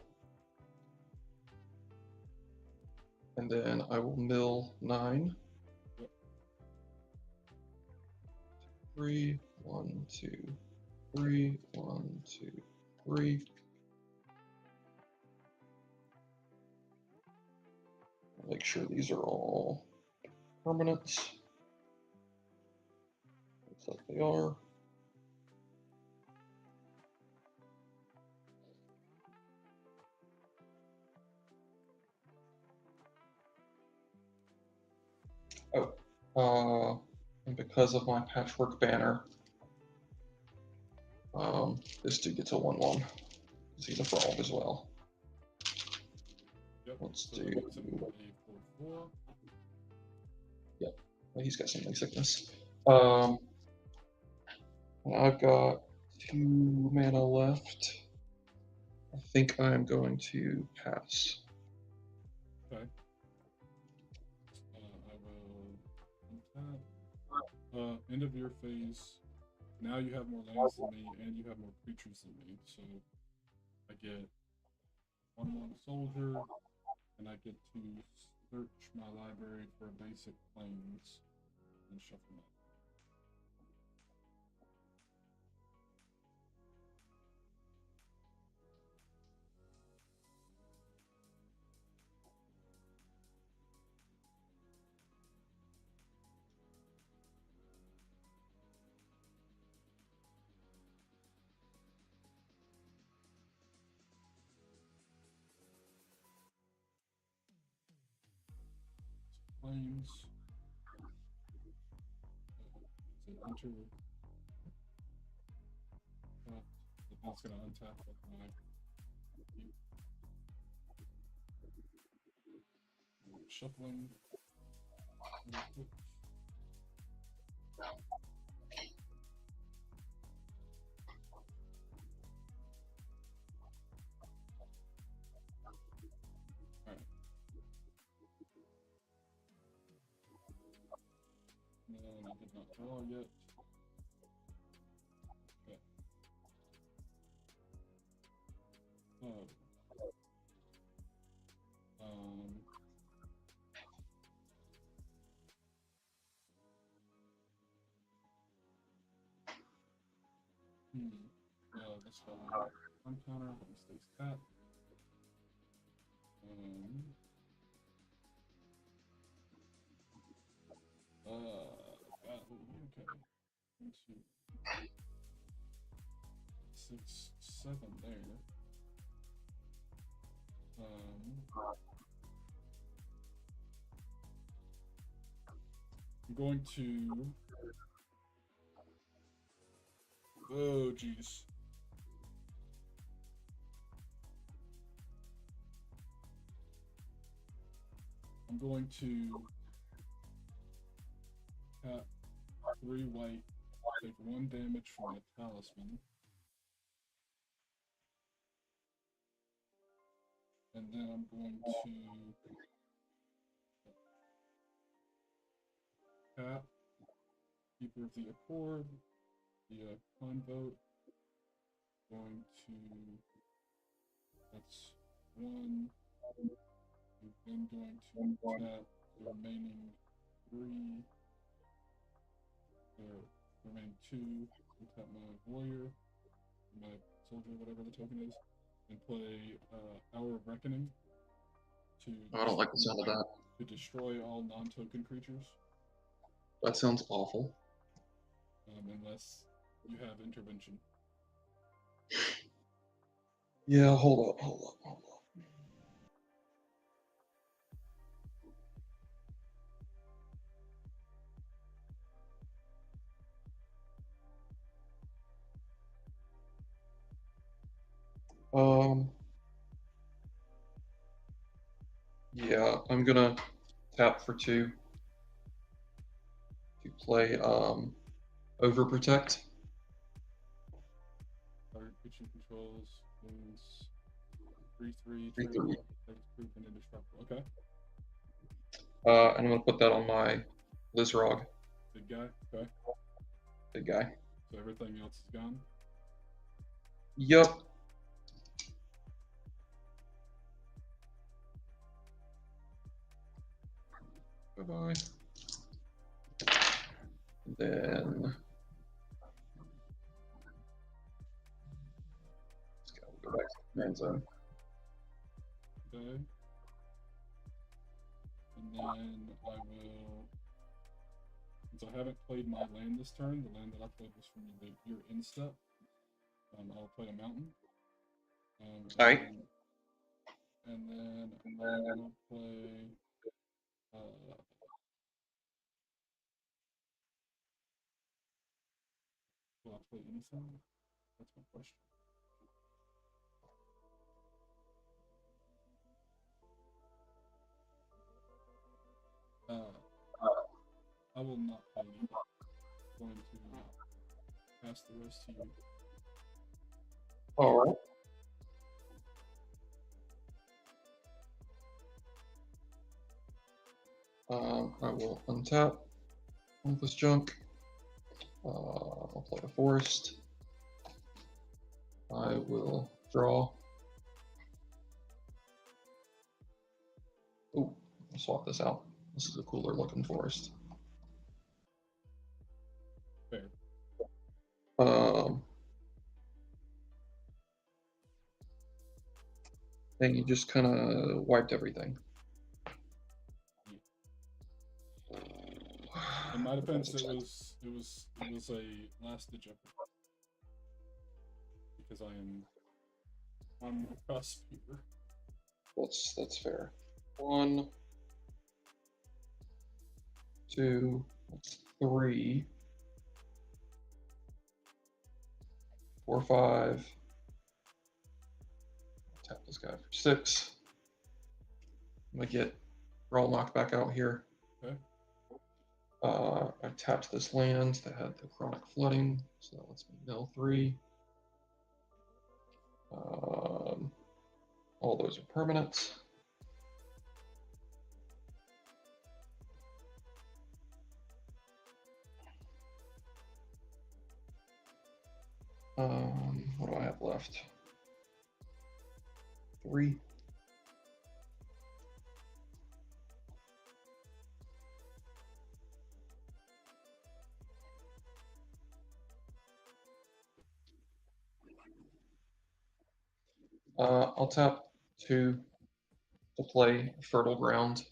And then I will mill 9. Yep. 3, 1, 2, 3, 1, 2, 3. Make sure these are all permanents. Looks like they are. And because of my patchwork banner, this dude gets a 1/1. He's a frog as well. Yep. Let's so do. That makes him a 4/4. Yep. Well, he's got something sickness. And I've got 2 mana left. I think I'm going to pass. Okay. I will untap. End of your phase. Now you have more lands than me, and you have more creatures than me. So I get 1/1 soldier, and I get to search my library for basic planes and shuffle them. Planes. So enter. That's gonna untap with my shuffling. Alright. And I did not draw yet. Okay. Oh. This one counter, one stays tapped. Okay. 1, 2, 6, 7 there. I'm going to. Oh, jeez. I'm going to tap 3 white, take 1 damage from the talisman. And then I'm going to tap Keeper of the Accord, the convote. Going to. That's 1, I'm then going to tap the remaining 3, or remaining 2, and tap my warrior, my soldier, whatever the token is, and play Hour of Reckoning to I don't like the sound of that. to destroy all non-token creatures, That sounds awful. unless you have intervention. Yeah, hold up. Yeah, I'm gonna tap for 2 to play Overprotect. Target creature controls is 3/3, 3/3. proof and indestructible. Okay. And I'm gonna put that on my Lizrog, Big guy. Okay. big guy. So everything else is gone. Yup. Bye-bye. Then let's go back to the command zone. Okay. And then I will, since I haven't played my land this turn, the land that I played was from your instep. I'll play a mountain. Alright. And then I will play. Will I play anything? That's my question. I will not play anything. I'm going to pass the rest to you. All right. I will untap all this junk. I'll play a forest. I will draw. Oh, I'll swap this out. This is a cooler looking forest. Fair. And you just kind of wiped everything. In my defense, it was a last ditch effort because I am on the cusp here. That's fair. 1, 2, 3, 4, 5. Tap this guy for 6. I'm gonna get Raw knocked back out here. Okay. I tapped this land that had the chronic flooding, so that lets me mill 3. All those are permanents. What do I have left? 3. I'll tap 2 to play Fertile Ground.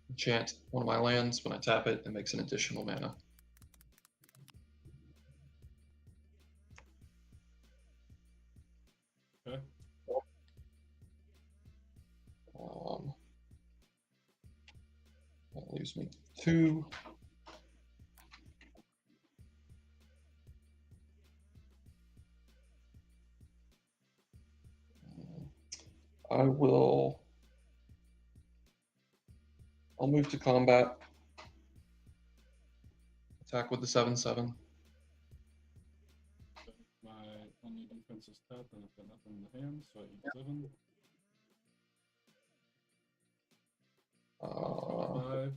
Enchant one of my lands. When I tap it, it makes an additional mana. Okay. That leaves me 2. I'll move to combat. Attack with the 7/7. My only defense is tapped, and I've got nothing in the hand, so I eat 7. 5.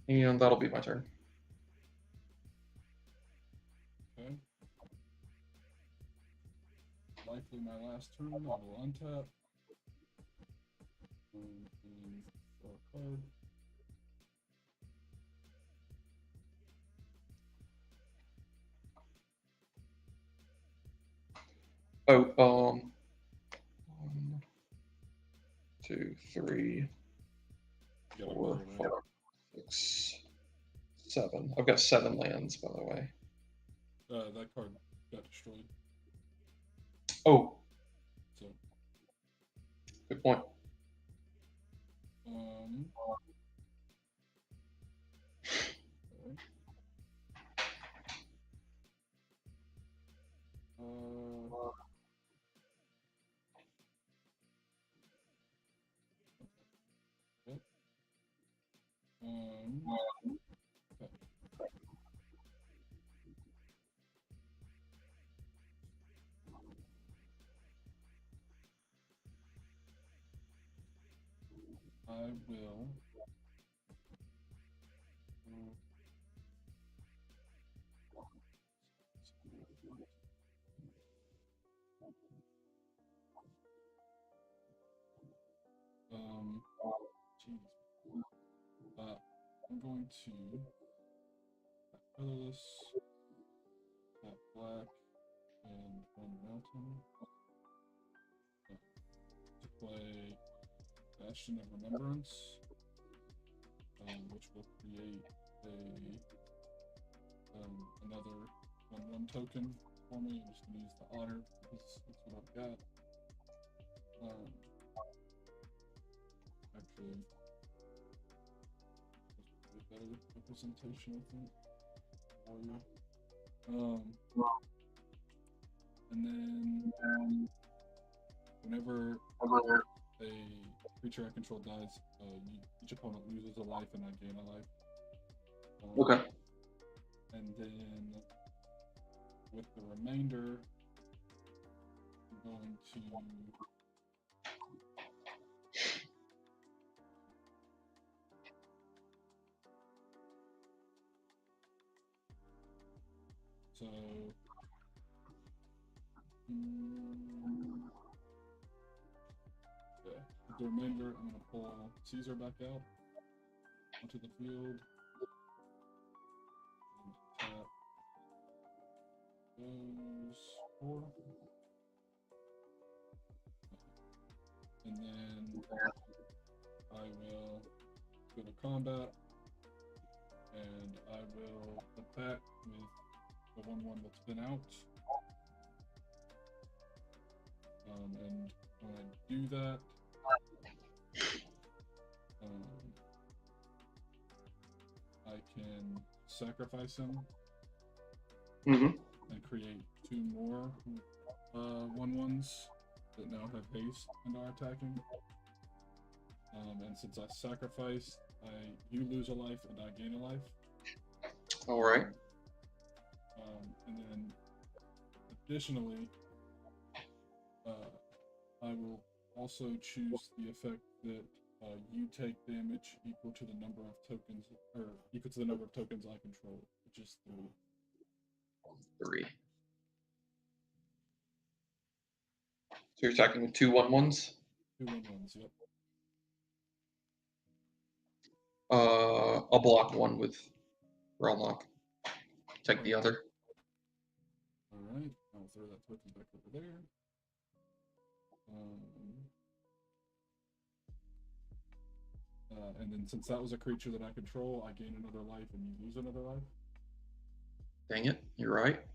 And that'll be my turn. likely my last turn. I will untap. And draw a card. Oh, 1, 2, 3, You got 4, another land. 5, 6, 7. I've got 7 lands, by the way. That card got destroyed. Oh, So, good point. okay. Yep. Okay. I will. Jeez. I'm going to colorless, tap black, and one mountain to play Bastion of Remembrance, which will create another 1/1 token for me. I'm just gonna use the honor because that's what I've got. Actually, a better representation, I think, for you. And then whenever a creature I control dies, each opponent loses a life and I gain a life. Okay. And then with the remainder, I'm going to so yeah, with the remainder, I'm gonna pull Caesar back out onto the field and tap those 4. And then I will go to combat, and I will attack with the 1/1 that's been out. And when I do that, I can sacrifice him and create 2 more 1/1s that now have haste and are attacking. And since I sacrificed, you lose a life and I gain a life. All right. And then additionally, I will also choose the effect that you take damage equal to the number of tokens, or equal to the number of tokens I control, which is 3. 3. So you're attacking with 2 1/1s? 2 1/1s, yep. I'll block 1 with Realm Lock. Take the other. Alright, I'll throw that token back over there. And then since that was a creature that I control, I gain another life and you lose another life. Dang it, you're right.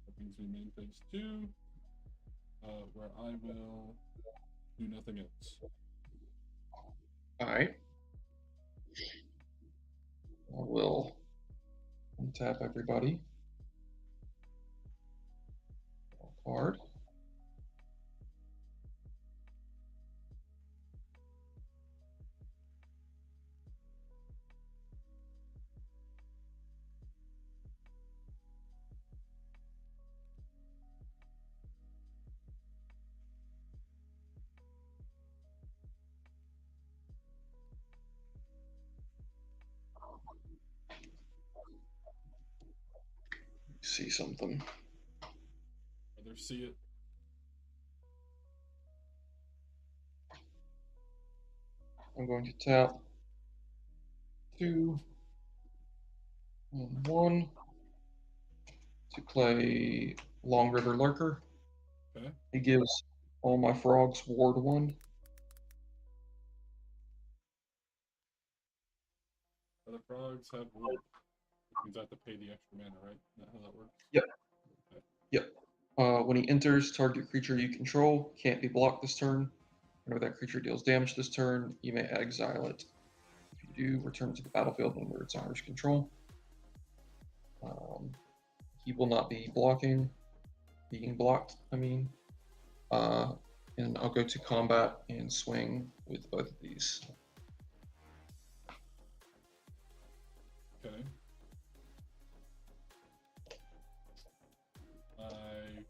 That brings me main phase 2, where I will do nothing else. All right. I will untap everybody. Card. See something. Rather see it. I'm going to tap 2 and 1 to play Long River Lurker. Okay. He gives all my frogs Ward 1. Other frogs have wood. Which means I have to pay the extra mana, right? Is that how that works? Yep. Okay. Yep. When he enters, target creature you control can't be blocked this turn. Whenever that creature deals damage this turn, you may exile it. If you do, return it to the battlefield under its owner's control. He will not be being blocked, I mean. And I'll go to combat and swing with both of these. Okay. I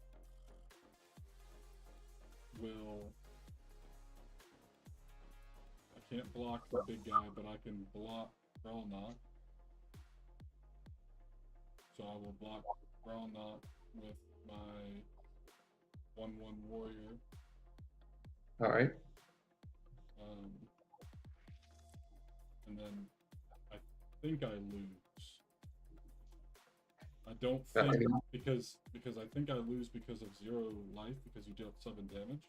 will. I can't block the big guy, but I can block Grelnok. So I will block Grelnok with my 1/1 warrior. All right. And then I think I lose. I don't Yeah, I think mean- because I think I lose because of 0 life because you dealt 7 damage,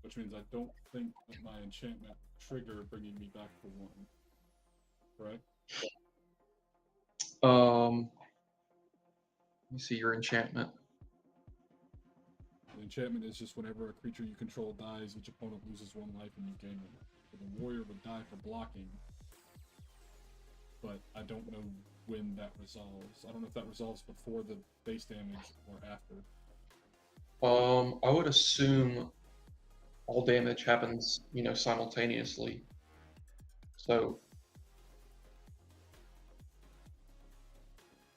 which means I don't think that my enchantment trigger bringing me back to 1. Correct? Let me see your enchantment. The enchantment is just whenever a creature you control dies, each opponent loses 1 life and you gain 1. So the warrior would die for blocking, but I don't know when that resolves. I don't know if that resolves before the base damage or after. I would assume all damage happens, simultaneously. So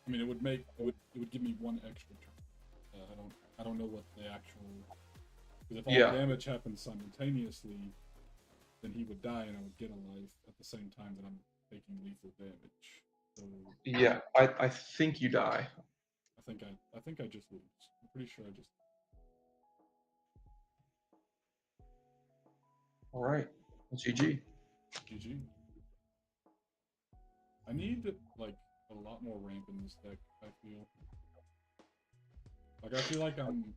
I mean, it would give me 1 extra turn. I don't know what the actual, because if all Yeah. damage happens simultaneously, then he would die and I would get a life at the same time that I'm taking lethal damage. So yeah, I think you die. I think I just lose. I'm pretty sure I just. All right, GG. GG. I need like a lot more ramp in this deck. I feel like I'm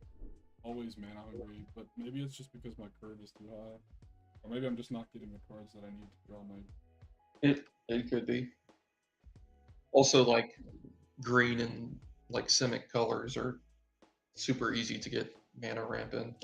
always mana hungry, but maybe it's just because my curve is too high, or maybe I'm just not getting the cards that I need to draw my. It could be. Also, like green and like Simic colors are super easy to get mana ramp in.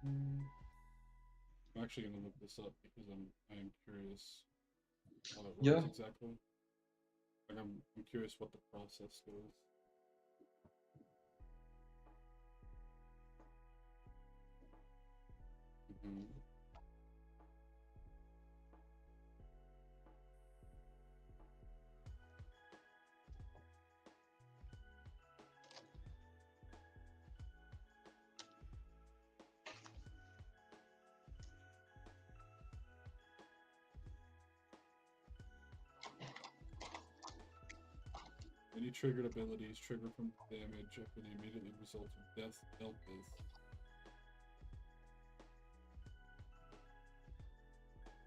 I'm actually gonna look this up because I am curious how it works Yeah. exactly. Like I'm curious what the process goes. Any triggered abilities trigger from damage after the immediately result of death dealt with.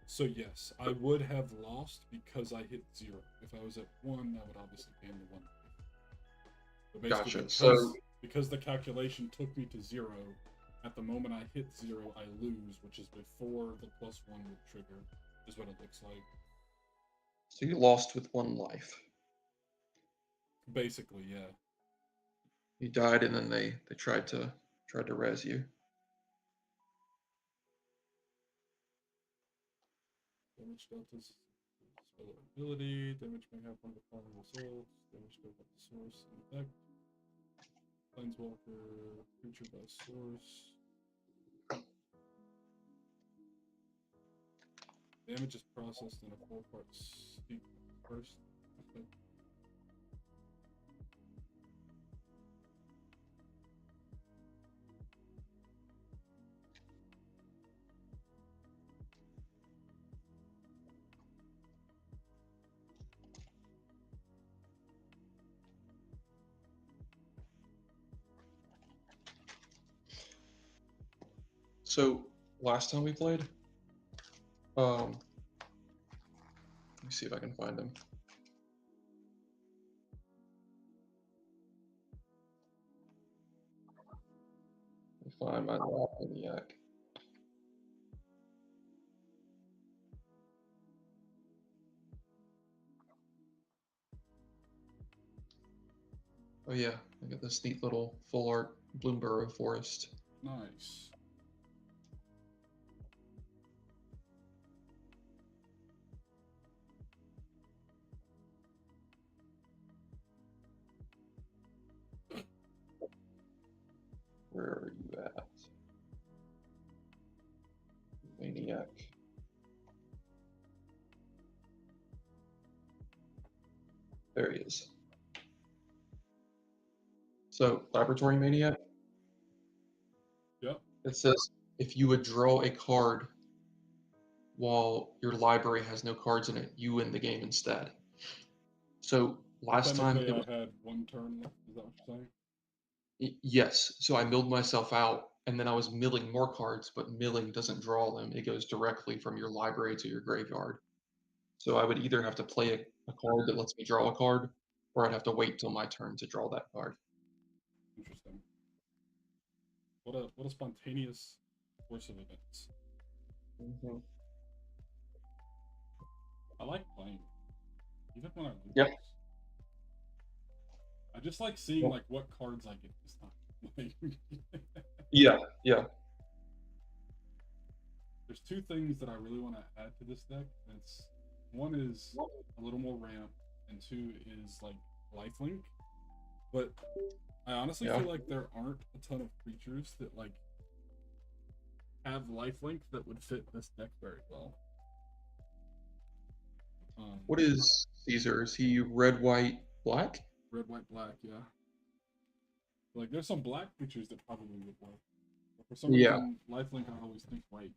So yes, I would have lost because I hit 0. If I was at 1, I would obviously gain the 1. But basically, Gotcha. because the calculation took me to 0, at the moment I hit 0, I lose, which is before the +1 would trigger, is what it looks like. So you lost with 1 life. Basically, yeah. You died, and then they tried to res you. Damage deltas, spell ability, damage may have one of the following results, damage dealt at the source and effect, Planeswalker, creature by source. Damage is processed in a 4-part sequence first. Okay. So last time we played, let me see if I can find him. Let me find my Maniac. Oh yeah, I got this neat little full art Bloomburrow forest. Nice. Where are you at? Maniac. There he is. So, Laboratory Maniac. Yep. It says if you would draw a card while your library has no cards in it, you win the game instead. So last time Technically, it was I had 1 turn left. Is that what you're saying? yes. So I milled myself out, and then I was milling more cards, but milling doesn't draw them. It goes directly from your library to your graveyard. So I would either have to play a card that lets me draw a card, or I'd have to wait till my turn to draw that card. Interesting. What a spontaneous course of events. Mm-hmm. I like playing, even when I lose. Yep. I just like seeing Yep. like what cards I get this time. Yeah, yeah. There's 2 things that I really want to add to this deck. One is a little more ramp, and 2 is like lifelink. But I honestly Yeah. feel like there aren't a ton of creatures that like have lifelink that would fit this deck very well. What is Caesar? Is he red, white, black? Red, white, black, yeah. Like there's some black creatures that probably would work. But for some Yeah. reason, lifelink I always think white.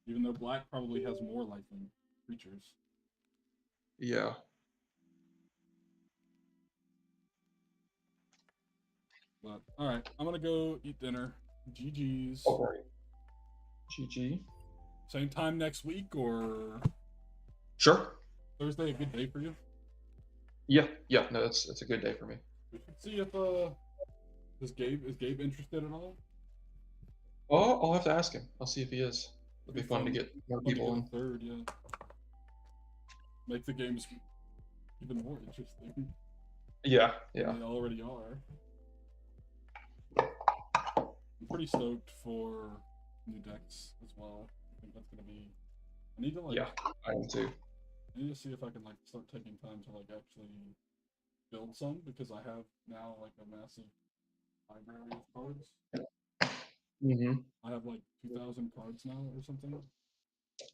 Even though black probably has more lifelink creatures. Yeah. But alright, I'm gonna go eat dinner. GG's. All right. GG. Same time next week or Sure. Thursday a good day for you? Yeah. Yeah. No, it's a good day for me. We should see if is Gabe interested at all? Oh, I'll have to ask him. I'll see if he is. It'll be fun to get more Fun to people get in. a third, yeah. Make the games even more interesting Yeah. than Yeah. they already are. I'm pretty stoked for new decks as well. I think that's gonna be. I need to like. Yeah. I am too. I need to see if I can like start taking time to like actually build some because I have now like a massive library of cards. Mm-hmm. I have like 2,000 cards now or something.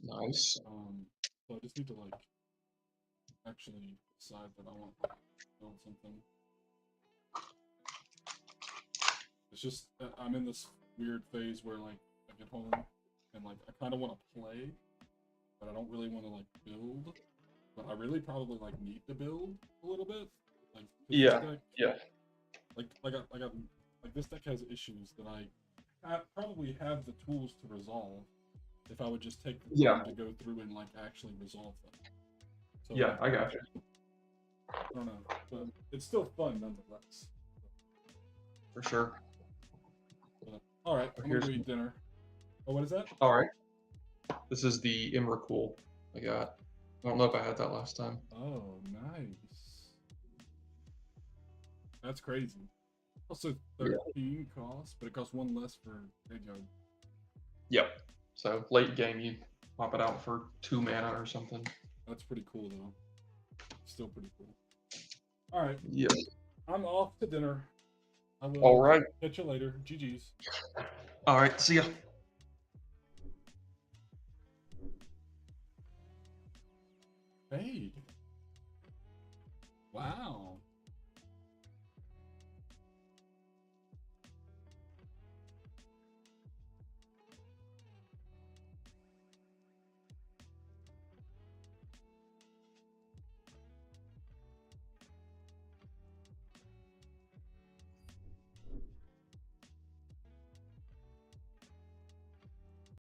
Nice. So I just need to like actually decide that I want to build something. It's just I'm in this weird phase where like I get home and like I kind of want to play, but I don't really want to like build. But I really probably like need to build a little bit. Like 'cause this Yeah. deck, Yeah. like this deck has issues that I probably have the tools to resolve if I would just take the time Yeah. to go through and like actually resolve them. So, Yeah. I got you. I don't know, but it's still fun nonetheless. For sure. But, all right, I'm gonna go eat dinner. Oh, what is that? All right. This is the Imracool I got. I don't know if I had that last time. Oh, nice. That's crazy. Also, 13 costs, but it costs 1 less for graveyard. Yep. So late game, you pop it out for 2 mana or something. That's pretty cool, though. Still pretty cool. All right, Yep. I'm off to dinner. I will All right. catch you later. GG's. All right. See ya. Fade. Wow.